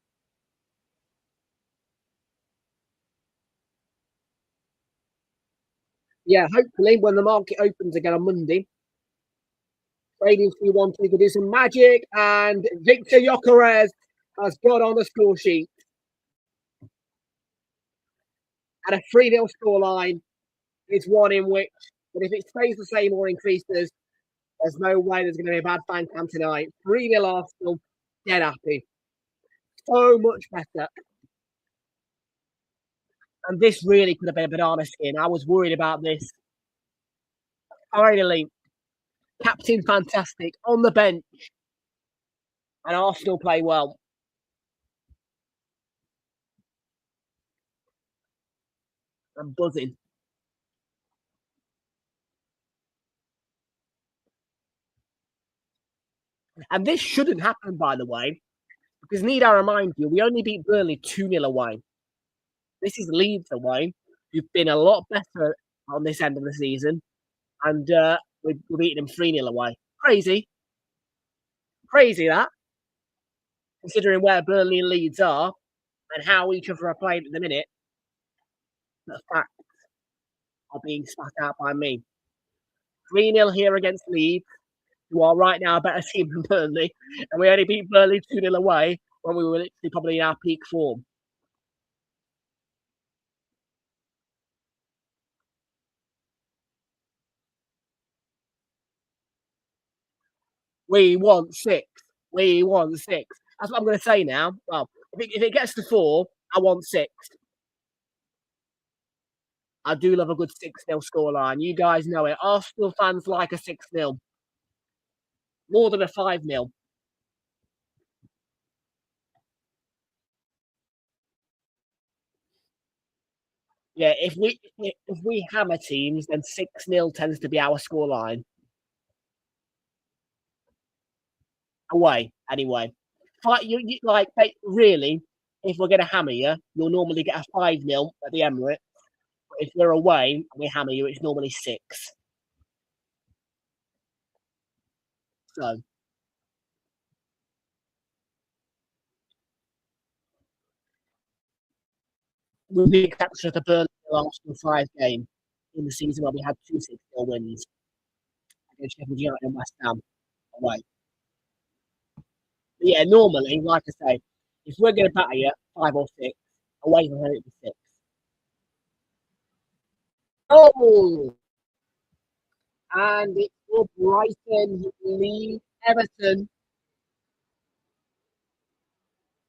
Yeah, hopefully when the market opens again on Monday, trading for one we could do some magic, and Victor Gyökeres has got on the score sheet at a 3-0 scoreline. It's one in which, but if it stays the same or increases, there's no way there's going to be a bad fan cam tonight. 3-0 Arsenal, dead happy. So much better. And this really could have been a banana skin. I was worried about this. Finally, captain fantastic on the bench, and Arsenal play well. I'm buzzing. And this shouldn't happen, by the way, because need I remind you, we only beat Burnley 2-0 away. This is Leeds away, who've been a lot better on this end of the season, and we're beating them 3-0 away. Crazy. Crazy that, considering where Burnley and Leeds are and how each other are playing at the minute. The facts are being spat out by me. 3-0 here against Leeds, who are right now a better team than Burnley, and we only beat Burnley 2-0 away when we were literally probably in our peak form. We want 6. We want 6. That's what I'm going to say now. Well, if it gets to 4, I want 6. I do love a good 6-0 scoreline. You guys know it. Arsenal fans like a 6-0. More than a 5-0. Yeah, if we hammer teams, then 6-0 tends to be our scoreline. Away, anyway. You like really, if we're going to hammer you, you'll normally get a 5-0 at the Emirates. If we're away and we hammer you, it's normally 6. So with the exception of the Burnley Arsenal 5 game in the season where we had 2 6-0 wins against Sheffield United and West Ham away. But yeah, normally, like I say, if we're going to batter you 5 or 6, away from home it'd be 6. Oh! And it's for Brighton, lead Everton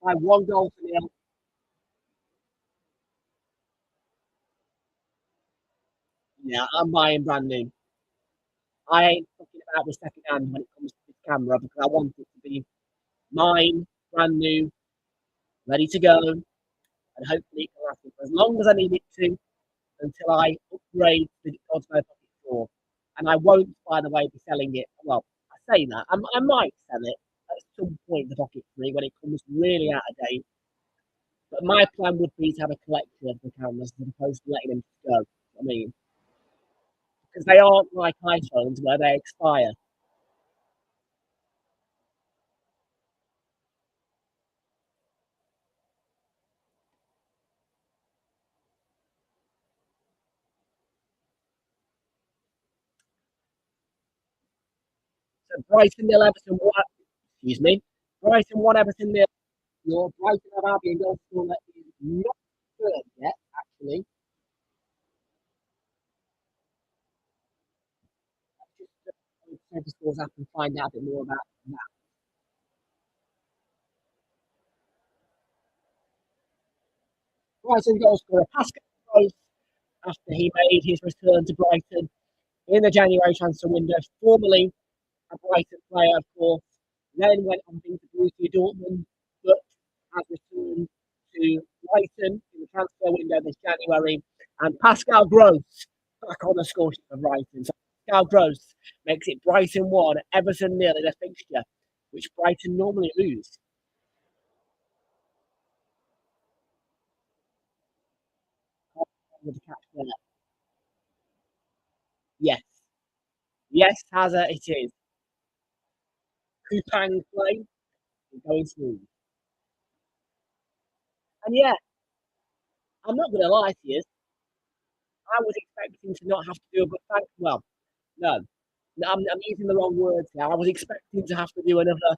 by 1-0. Yeah, I'm buying brand new. I ain't talking about the second hand when it comes to this camera because I want it to be mine, brand new, ready to go, and hopefully it can last me for as long as I need it to until I upgrade the God's Pocket 4. And I won't, by the way, be selling it. Well, I say that. I might sell it at some point, the Pocket 3, when it comes really out of date. But my plan would be to have a collection of the cameras as opposed to letting them just go. I mean, because they aren't like iPhones where they expire. So Brighton nil, Everton 1. Excuse me. Brighton 1, Everton nil. Your Brighton of Albion goal scorer is not good yet, actually. Let's just scores up and find out a bit more about that. Brighton goal scorer Pascal Gross after he made his return to Brighton in the January transfer window, formerly a Brighton player, of course. Then went on to Borussia Dortmund, but has returned to Brighton in the transfer window this January. And Pascal Gross back on the score sheet for Brighton. So Pascal Gross makes it Brighton 1, Everton nil in a fixture, which Brighton normally lose. With the catch there. Yes. Yes, Hazard, it is. Kupang play going smooth. And yeah, I'm not going to lie to you. I was expecting to not have to do a good thank. Well, no, I'm using the wrong words now. I was expecting to have to do another,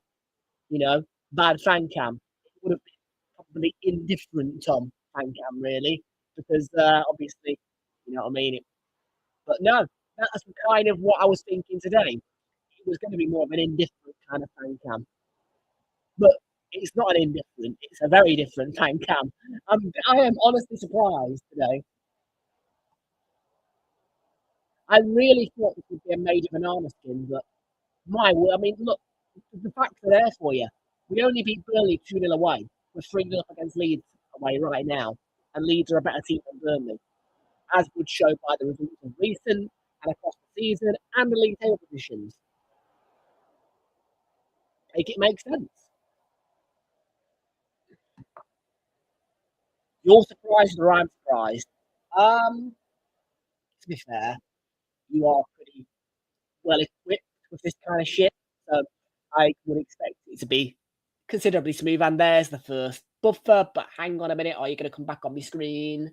you know, bad fan cam. It would have been probably indifferent, Tom, fan cam, really, because obviously, you know what I mean. But no, that's kind of what I was thinking today. It was going to be more of an indifferent kind of fan cam, but it's not an indifferent. It's a very different fan cam. I am honestly surprised today. I really thought this would be a made of banana skin, but my word, I mean, look, the facts are there for you. We only beat Burnley 2-0 away. We're 3-0 up against Leeds away right now. And Leeds are a better team than Burnley, as would show by the results of recent and across the season and the league table positions. Make it make sense. You're surprised or I'm surprised. To be fair, you are pretty well equipped with this kind of shit. So I would expect it to be considerably smooth. And there's the first buffer. But hang on a minute. Are you going to come back on my screen?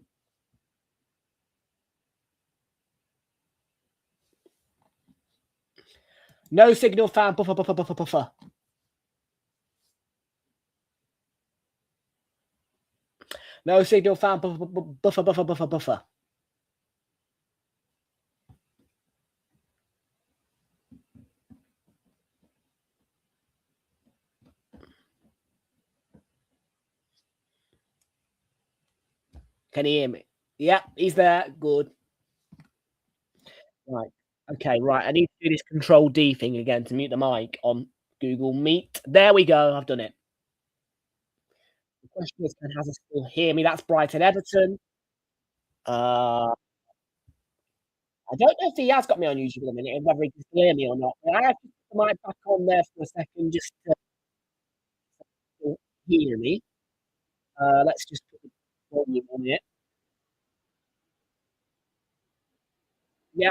No signal found. Buffer. No signal found. Buffer. Can you hear me? Yeah, he's there. Good. Right. Okay, right. I need to do this Control D thing again to mute the mic on Google Meet. There we go. I've done it. The question is, can Hazard still hear me? That's Brighton Everton. I don't know if he has got me on YouTube in a minute, and whether he can still hear me or not. But I have to put the mic back on there for a second just to hear me. Let's just put the volume on it. Yeah.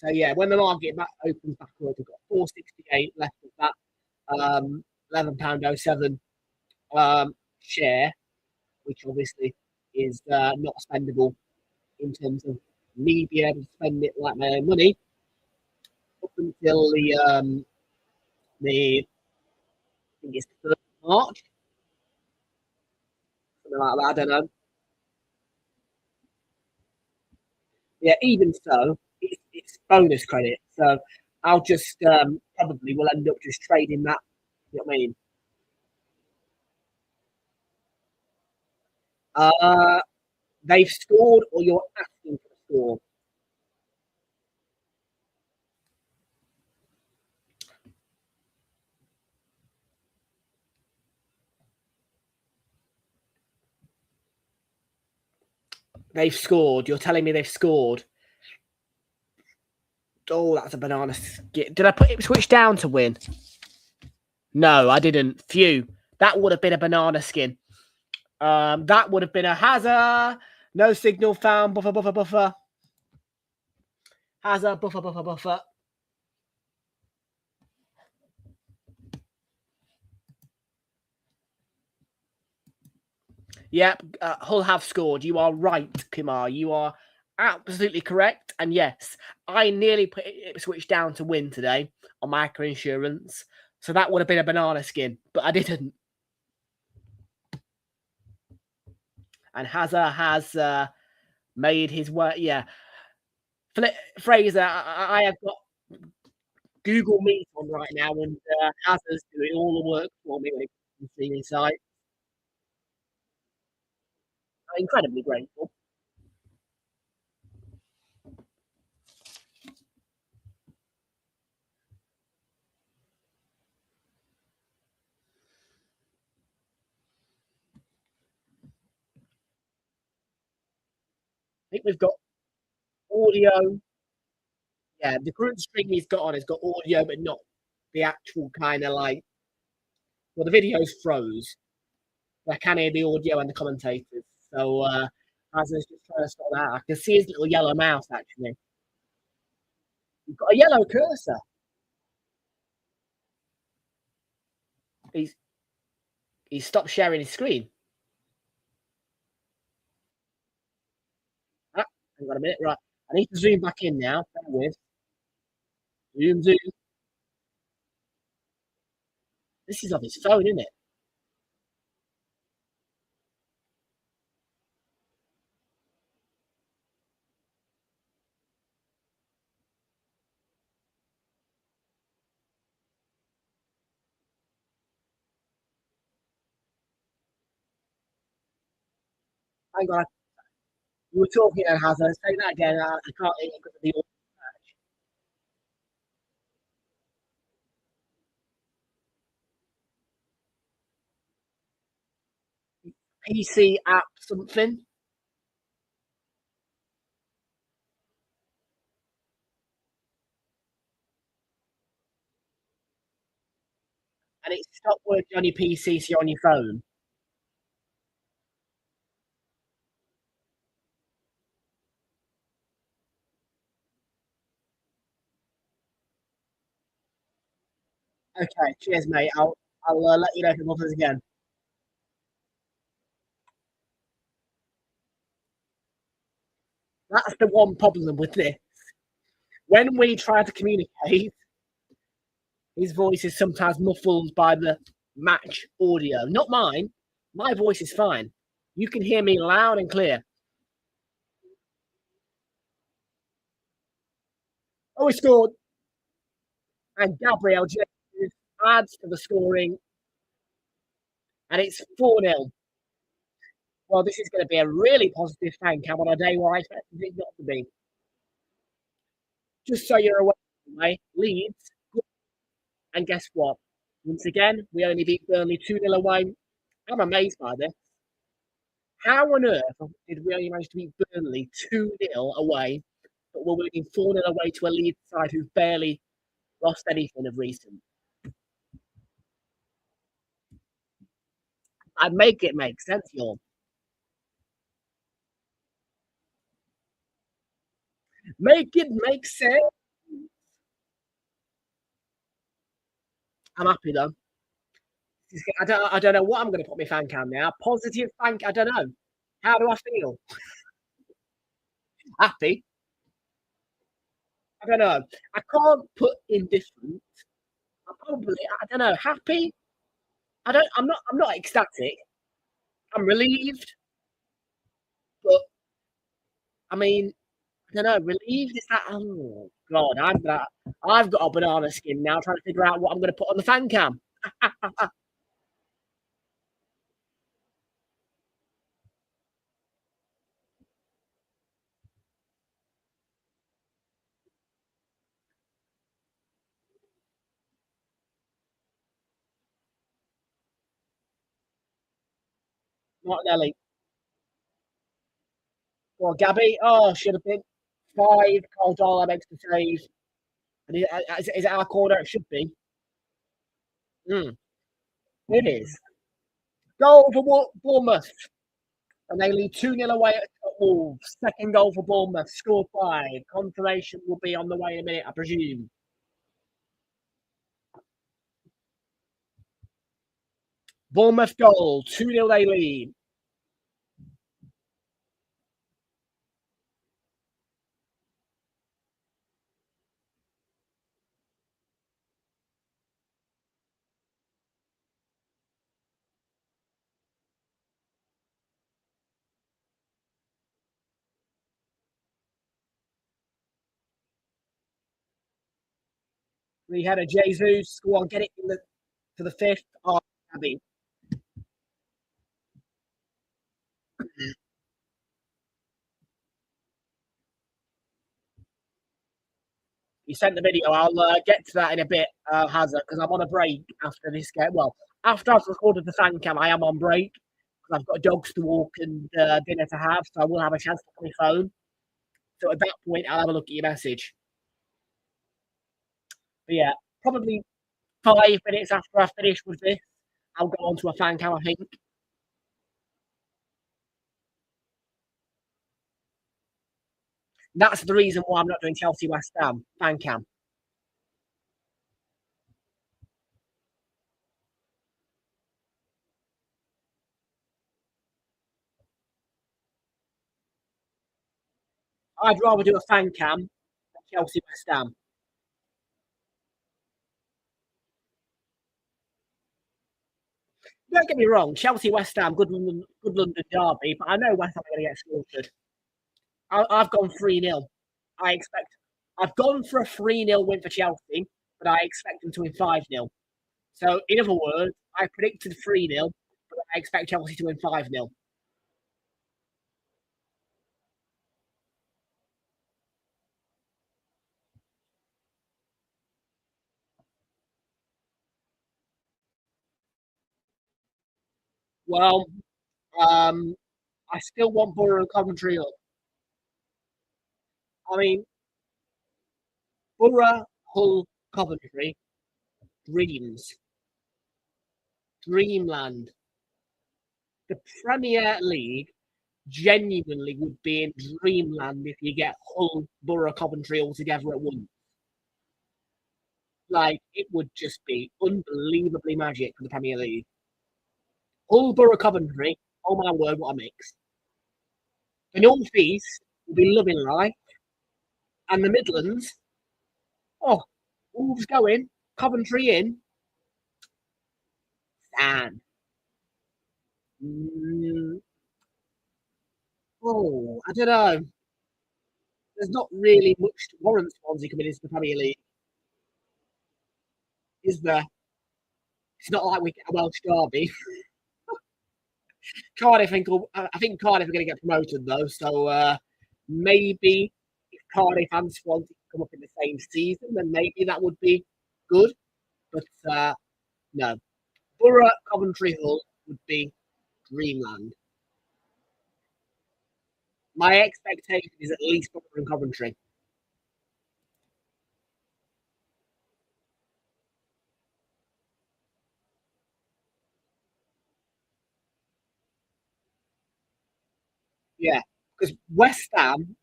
So yeah, when the market opens back up, we've got 468 left of that £11.07 share, which obviously is not spendable in terms of me being able to spend it like my own money up until the I think it's the 3rd of March, something like that. I don't know. Yeah, even so, it's bonus credit. So I'll just probably will end up just trading that. You know what I mean? They've scored, or you're asking for the score. They've scored. You're telling me they've scored. Oh, that's a banana skit. Did I put Ipswich down to win? No, I didn't. Phew. That would have been a banana skin. That would have been a Hazard. No signal found. Buffer. Hazard. Buffer. Yep. Hull have scored. You are right, Kumar. You are absolutely correct. And yes, I nearly put Ipswich down to win today on micro insurance. So that would have been a banana skin, but I didn't. And Hazard has made his work. Yeah. Fraser, I have got Google Meet on right now, and Hazard's doing all the work for me when it comes to streaming site. I'm incredibly grateful. I think we've got audio. Yeah, the current string he's got on has got audio, but not the actual kind of like. Well, the video's froze. I can hear the audio and the commentators. So Hazard's just trying to stop that. I can see his little yellow mouse actually. He's got a yellow cursor. He's stopped sharing his screen. Ah, hang on a minute. Right. I need to zoom back in now. Bear with. Zoom. This is on his phone, isn't it? Hang on. You were talking at Hazard. Say that again. I can't hear you because of the audio. PC app something. And it stopped working on your PC, so you're on your phone. Okay, cheers, mate. I'll let you know if it bothers again. That's the one problem with this. When we try to communicate, his voice is sometimes muffled by the match audio. Not mine. My voice is fine. You can hear me loud and clear. Oh, he scored. And Gabriel Jesus adds to the scoring. And it's 4-0. Well, this is going to be a really positive fan cam on a day where I expected it not to be. Just so you're aware, Leeds. And guess what? Once again, we only beat Burnley 2-0 away. I'm amazed by this. How on earth did we only manage to beat Burnley 2-0 away, but we're winning 4-0 away to a Leeds side who've barely lost anything of recent? I'd make it make sense, y'all. Make it make sense. I'm happy though. I don't know what I'm going to put my fan cam now. Positive fan. I don't know. How do I feel? Happy. I don't know. I can't put indifferent. I don't know. Happy. I'm not ecstatic. I'm relieved, but I mean, I don't know. Relieved is that? Oh God, I've got a banana skin now, trying to figure out what I'm going to put on the fan cam. Martinelli or Gabby. Oh, should have been 5. Caldala makes the save. And is it our corner? It should be. It is. Goal for Bournemouth. And they lead 2-0 away at Wolves. Second goal for Bournemouth. Score 5. Confirmation will be on the way in a minute, I presume. Bournemouth goal. 2-0 they lead. We had a Jesus. Go on, get it to the 5th. Oh, Abby. You sent the video. I'll get to that in a bit, Hazard, because I'm on a break after this game. Well, after I've recorded the fan cam, I am on break because I've got dogs to walk and dinner to have, so I will have a chance to look at my phone. So at that point, I'll have a look at your message. But yeah, probably 5 minutes after I finish with this, I'll go on to a fan cam, I think. That's the reason why I'm not doing Chelsea West Ham fan cam. I'd rather do a fan cam than Chelsea West Ham. Don't get me wrong, Chelsea West Ham, good London derby, but I know West Ham are going to get slaughtered. I've gone 3-0. I've gone for a 3-0 win for Chelsea, but I expect them to win 5-0. So, in other words, I predicted 3-0, but I expect Chelsea to win 5-0. Well, I still want Borough and Coventry up. I mean, Borough, Hull, Coventry, dreams. Dreamland. The Premier League genuinely would be in dreamland if you get Hull, Borough, Coventry all together at once. Like, it would just be unbelievably magic for the Premier League. Hull, Borough, Coventry, oh my word, what a mix. The North East will be loving life. And the Midlands, oh, Wolves going, Coventry in, and I don't know. There's not really much to warrant Swansea coming into the Premier League, is there? It's not like we get a Welsh derby. Cardiff, I think Cardiff are going to get promoted though, so maybe if Cardiff and Swansea come up in the same season, then maybe that would be good. But no, Borough, Coventry, Hull would be dreamland. My expectation is at least Borough and Coventry. Yeah, because West Ham,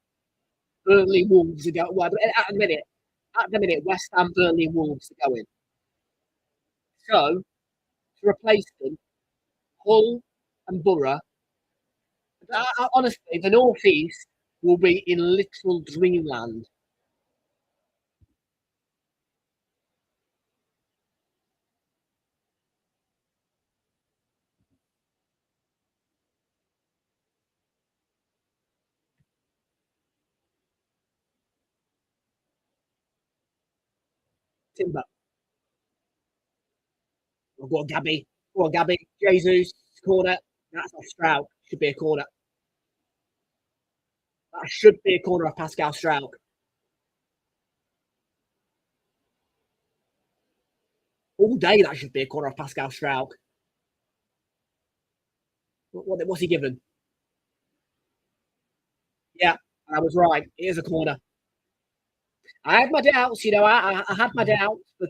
Burnley, Wolves are going. Well, at the minute, West Ham, Burnley, Wolves are going. So, to replace them, Hull and Borough, honestly, the North East will be in literal dreamland. Timber. Oh, go on, Gabby. Go on, Gabby. Jesus, corner. That's off Stroud. Should be a corner. That should be a corner of Pascal Stroud. All day, that should be a corner of Pascal Stroud. What's he given? Yeah, I was right. It is a corner. I had my doubts, I had my doubts, but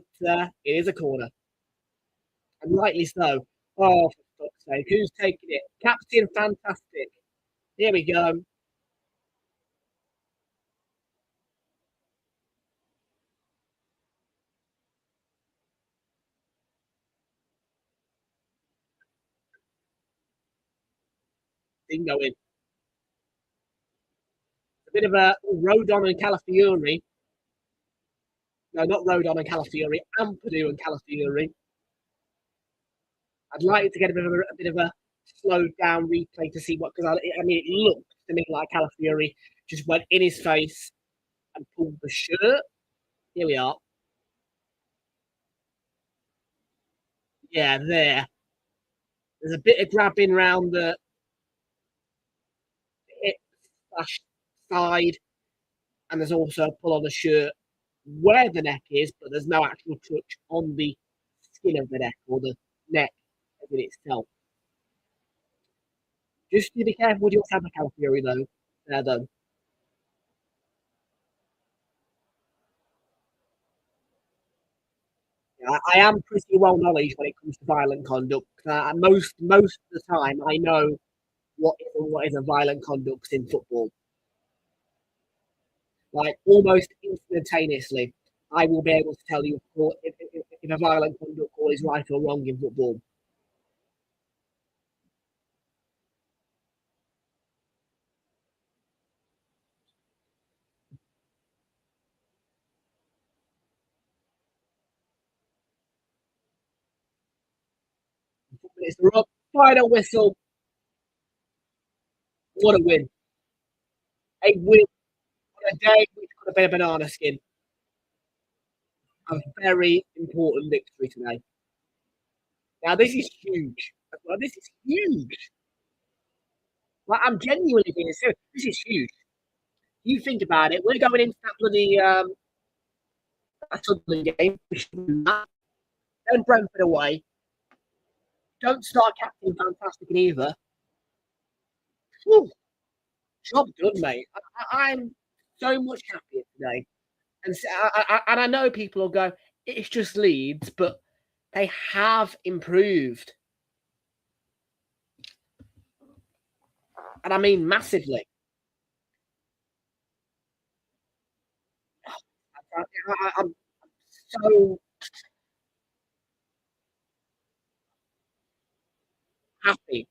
it is a corner. And rightly so. Oh, for fuck's sake, who's taking it? Captain Fantastic. Here we go. Didn't go in. A bit of a Rodon and Calafiori. No, not Rodon and Calafiori. Ampadu and Calafiori. I'd like to get a bit of a slowed down replay to see what, because I mean, it looked to me like Calafiori just went in his face and pulled the shirt. Here we are. Yeah, there. There's a bit of grabbing around the hip side, and there's also a pull on the shirt where the neck is, but there's no actual touch on the skin of the neck or the neck of it itself. Just to be careful with your Cal Fury though. There though. Yeah, I am pretty well knowledge when it comes to violent conduct. Most of the time, I know what is a violent conduct in football. Like almost instantaneously, I will be able to tell you if a violent conduct call is right or wrong in football. It's the final whistle. What a win! A win on a day which could have been a banana skin. A very important victory today. Now this is huge. Well, this is huge. Like I'm genuinely being serious. This is huge. You think about it. We're going into that bloody Sunderland game. Then Brentford away. Don't start Captain Fantastic either. Whew, job done, mate. I'm so much happier today. And I know people will go, it's just Leeds, but they have improved. And I mean massively. I'm so happy.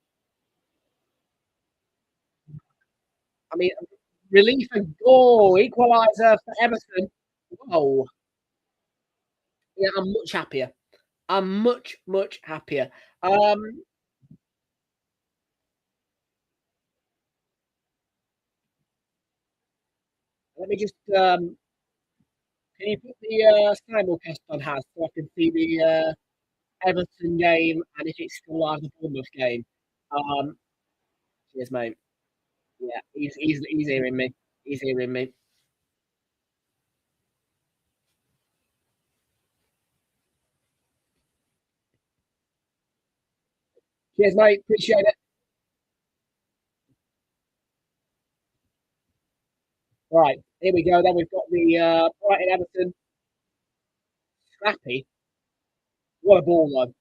I mean, relief and goal, equaliser for Everton. Whoa. Yeah, I'm much happier. I'm much happier. Let me just can you put the simulcast on house so I can see the Everton game and if it's still live the Bournemouth game? Um, cheers, mate. Yeah, he's hearing me. He's hearing me. Cheers, mate. Appreciate it. Right, here we go. Then we've got the Brighton Everton. Scrappy. What a ball, though.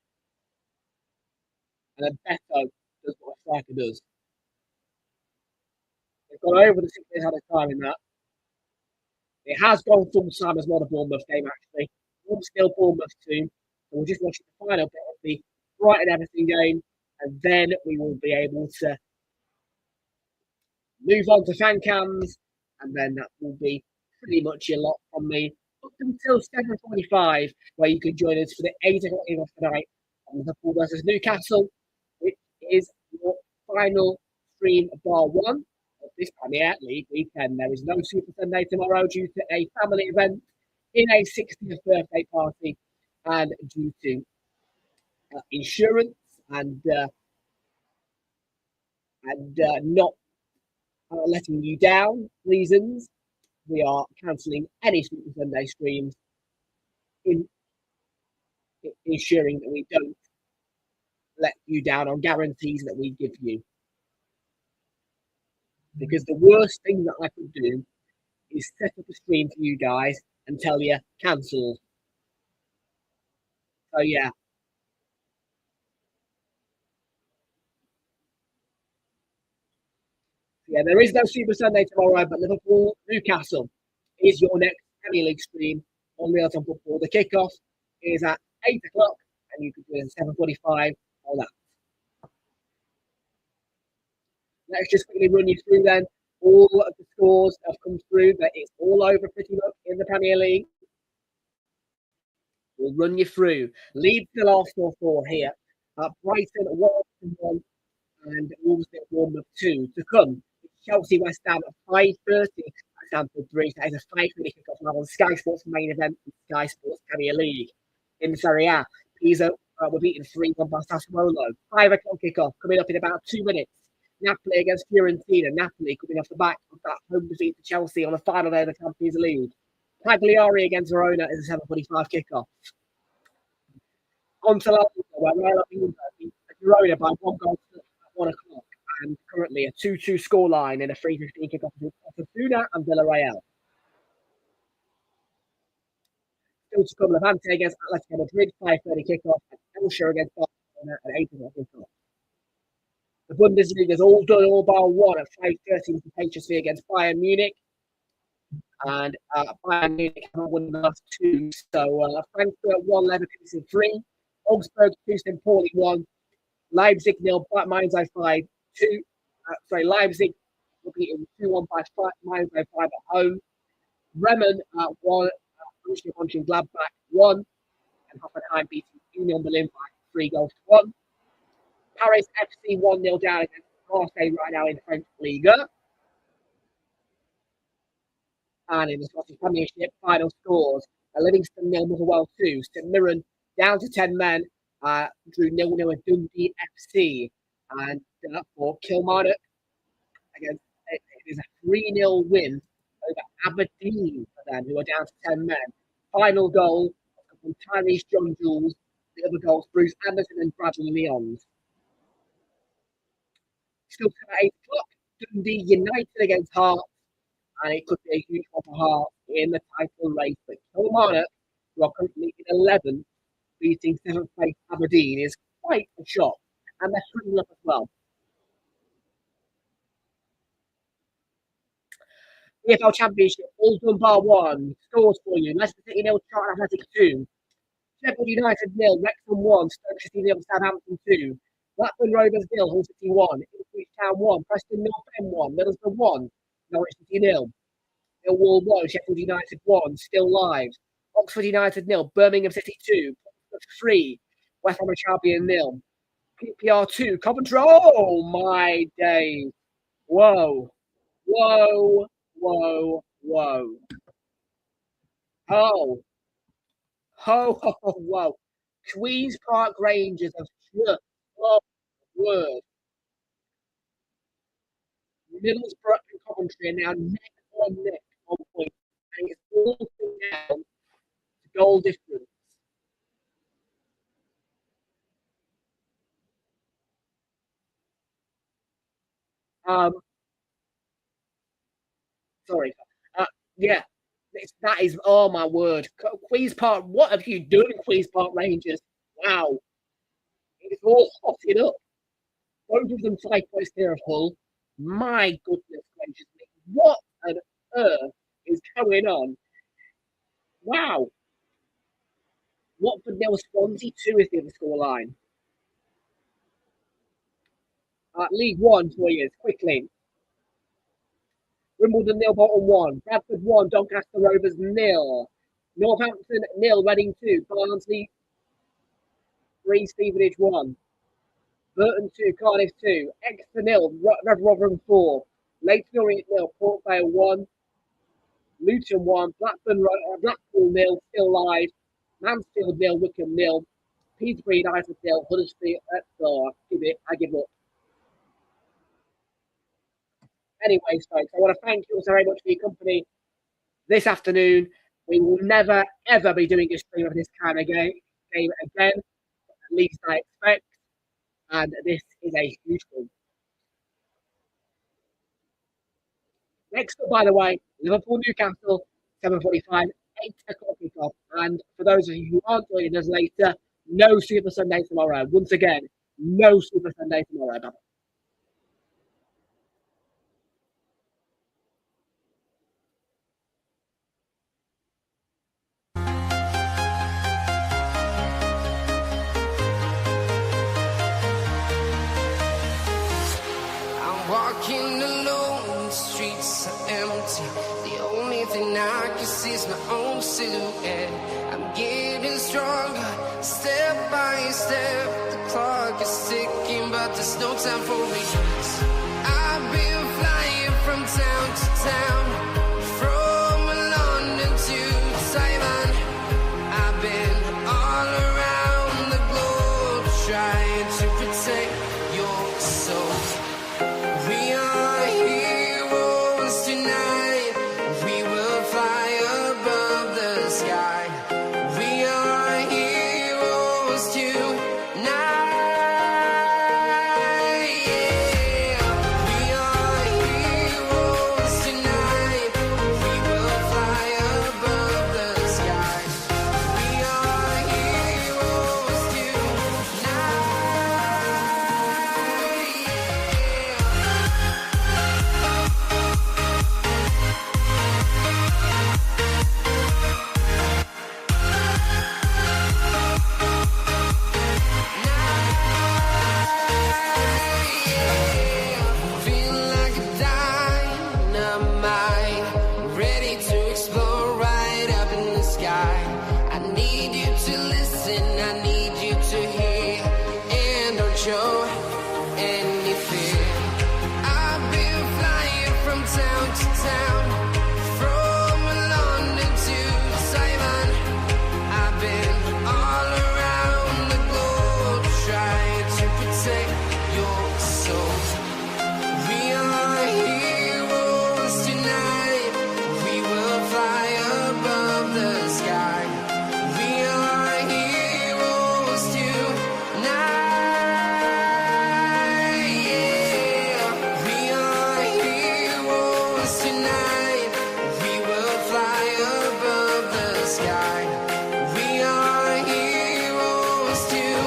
And then Beto does what a striker does. They've gone over the 6 minutes at a time in that. It has gone full time as well, the Bournemouth game, actually. 1 still Bournemouth 2. we'll just watch the final bit of the Brighton Everton game, and then we will be able to move on to fan cams, and then that will be pretty much a lot from me up until 7:45, where you can join us for the 8 o'clock game of tonight on Liverpool versus Newcastle, which is your final stream bar one of this Premier League weekend. There is no Super Sunday tomorrow due to a family event in a 60th birthday party and due to insurance and not letting you down reasons. We are cancelling any Super Sunday streams, ensuring that we don't let you down on guarantees that we give you. Because the worst thing that I could do is set up a stream for you guys and tell you cancelled. So yeah. Yeah, there is no Super Sunday tomorrow, but Liverpool Newcastle is your next Premier League stream on Realltom Football. The kickoff is at 8 o'clock, and you can do it at 7:45 on that. Let's just quickly run you through then. All of the scores have come through, but it's all over pretty much in the Premier League. We'll run you through. Leeds still Arsenal 4 here. Brighton 1-1 and Wolves at Bournemouth 2 to come. Chelsea West Ham at 5:30 at Stamford Bridge. That is a 5:30 kickoff now on Sky Sports main event in Sky Sports Premier League. In the Serie A, Pisa were beaten 3-1 by Sassuolo. 5 o'clock kickoff coming up in about 2 minutes. Napoli against Fiorentina. Napoli coming off the back of that home defeat to Chelsea on the final day of the Champions League. Cagliari against Verona is a 7:45 kickoff. On to La Liga, where Real beat Verona by 1 goal at 1 o'clock. And currently a 2-2 scoreline in a 3:15 kickoff between Osasuna and Villarreal. Still to come, Levante against Atletico Madrid, 5:30 kickoff, and Elche against Barcelona at 8 o'clock kickoff. The Bundesliga is all done, all bar one at 5:30 with the HSV against Bayern Munich. And Bayern Munich haven't won the last 2. So Frankfurt 1, Leverkusen 3, Augsburg 2, St. Pauli 1, Leipzig 0, Mainz 5. Leipzig will be in 2-1 by Mainz 5 at home. Bremen 1, Borussia Mönchengladbach 1, and Hoffenheim beating Union Berlin by 3-1. Paris FC 1-0 down against Marseille right now in the French Liga. And in the Scottish Premiership, final scores: Livingston 0, Motherwell 2, St Mirren down to 10 men, drew 0-0 with Dundee FC. And for Kilmarnock, against it is a 3-0 win over Aberdeen for them, who are down to 10 men. Final goal from Tyrese John Jules. The other goals, Bruce Anderson and Bradley Lyons. Still at 8 o'clock, Dundee United against Hearts, and it could be a huge one for Hearts in the title race. But Kilmarnock, who are currently in 11th, beating 7th place Aberdeen, is quite a shock. And they're struggling up as well. EFL Championship, all done bar one. Scores for you: Leicester City 0, Charlton Athletic 2. Sheffield United 0, Wrexham 1, Stoke City 0, Southampton 2. Blackburn Rovers 0, Hull City 1, Ipswich Town 1, Preston North End 1, Middlesbrough 1, Norwich City 0, Millwall 1, Sheffield United 1, still live. Oxford United 0, Birmingham City 2, 3, West Bromwich Albion 0. PPR 2, Coventry. Oh my days. Whoa. Whoa. Whoa. Whoa. Oh. Oh, whoa. Queen's Park Rangers have just, oh, word. Middlesbrough and Coventry are now neck on neck on points. And it's all down to goal difference. Sorry. Yeah, that is, oh my word. Queen's Park, what have you done, Queen's Park Rangers? Wow. It's all hotted up. Both of them 5 points clear of Hull. My goodness gracious me. What on earth is going on? Wow. Watford nil, Swansea 2 is the other scoreline. League One for you, quickly. Wimbledon nil, Bolton 1. Bradford 1, Doncaster Rovers 0. Northampton 0, Reading 2. Barnsley 3, Stevenage 1. Burton 2, Cardiff 2. Exeter 0, Rotherham 4. Leighton Orient 0, Port Vale 1. Luton 1. Blackpool 0, still live. Mansfield 0, Wickham 0. Peterborough United 0, Huddersfield I give up. Anyways, folks, I want to thank you all so very much for your company this afternoon. We will never, ever be doing a stream of this kind of game again, at least I expect. And this is a huge one. Next up, by the way, Liverpool-Newcastle, 7:45, 8 o'clock kickoff. And for those of you who aren't joining us later, no Super Sunday tomorrow. Once again, no Super Sunday tomorrow. Bye-bye. Walking alone, the streets are empty. The only thing I can see is my own silhouette. I'm getting stronger, step by step. The clock is ticking, but there's no time for regrets. I've been flying from town to town, from London to Taiwan. I've been all around the globe, trying to protect your soul. We are heroes tonight. We will fly above the sky. We are heroes tonight. Yeah. We are heroes tonight. We will fly above the sky. We are heroes tonight. Feel like a dynamite, ready to explode right up in the sky. I need you to listen, I need you to hear, and don't show any fear. I've been flying from town to town, from London to Taiwan. I've been all around the globe, trying to protect your soul. We are heroes tonight. We will fly above the sky. We are heroes tonight. Yeah. We are heroes tonight. We will fly above the sky. We are heroes tonight.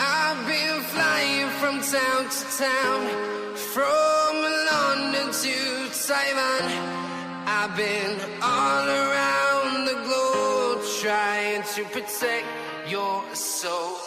I've been flying from town to town, from London to Taiwan. I've been all around the globe, trying to protect your soul.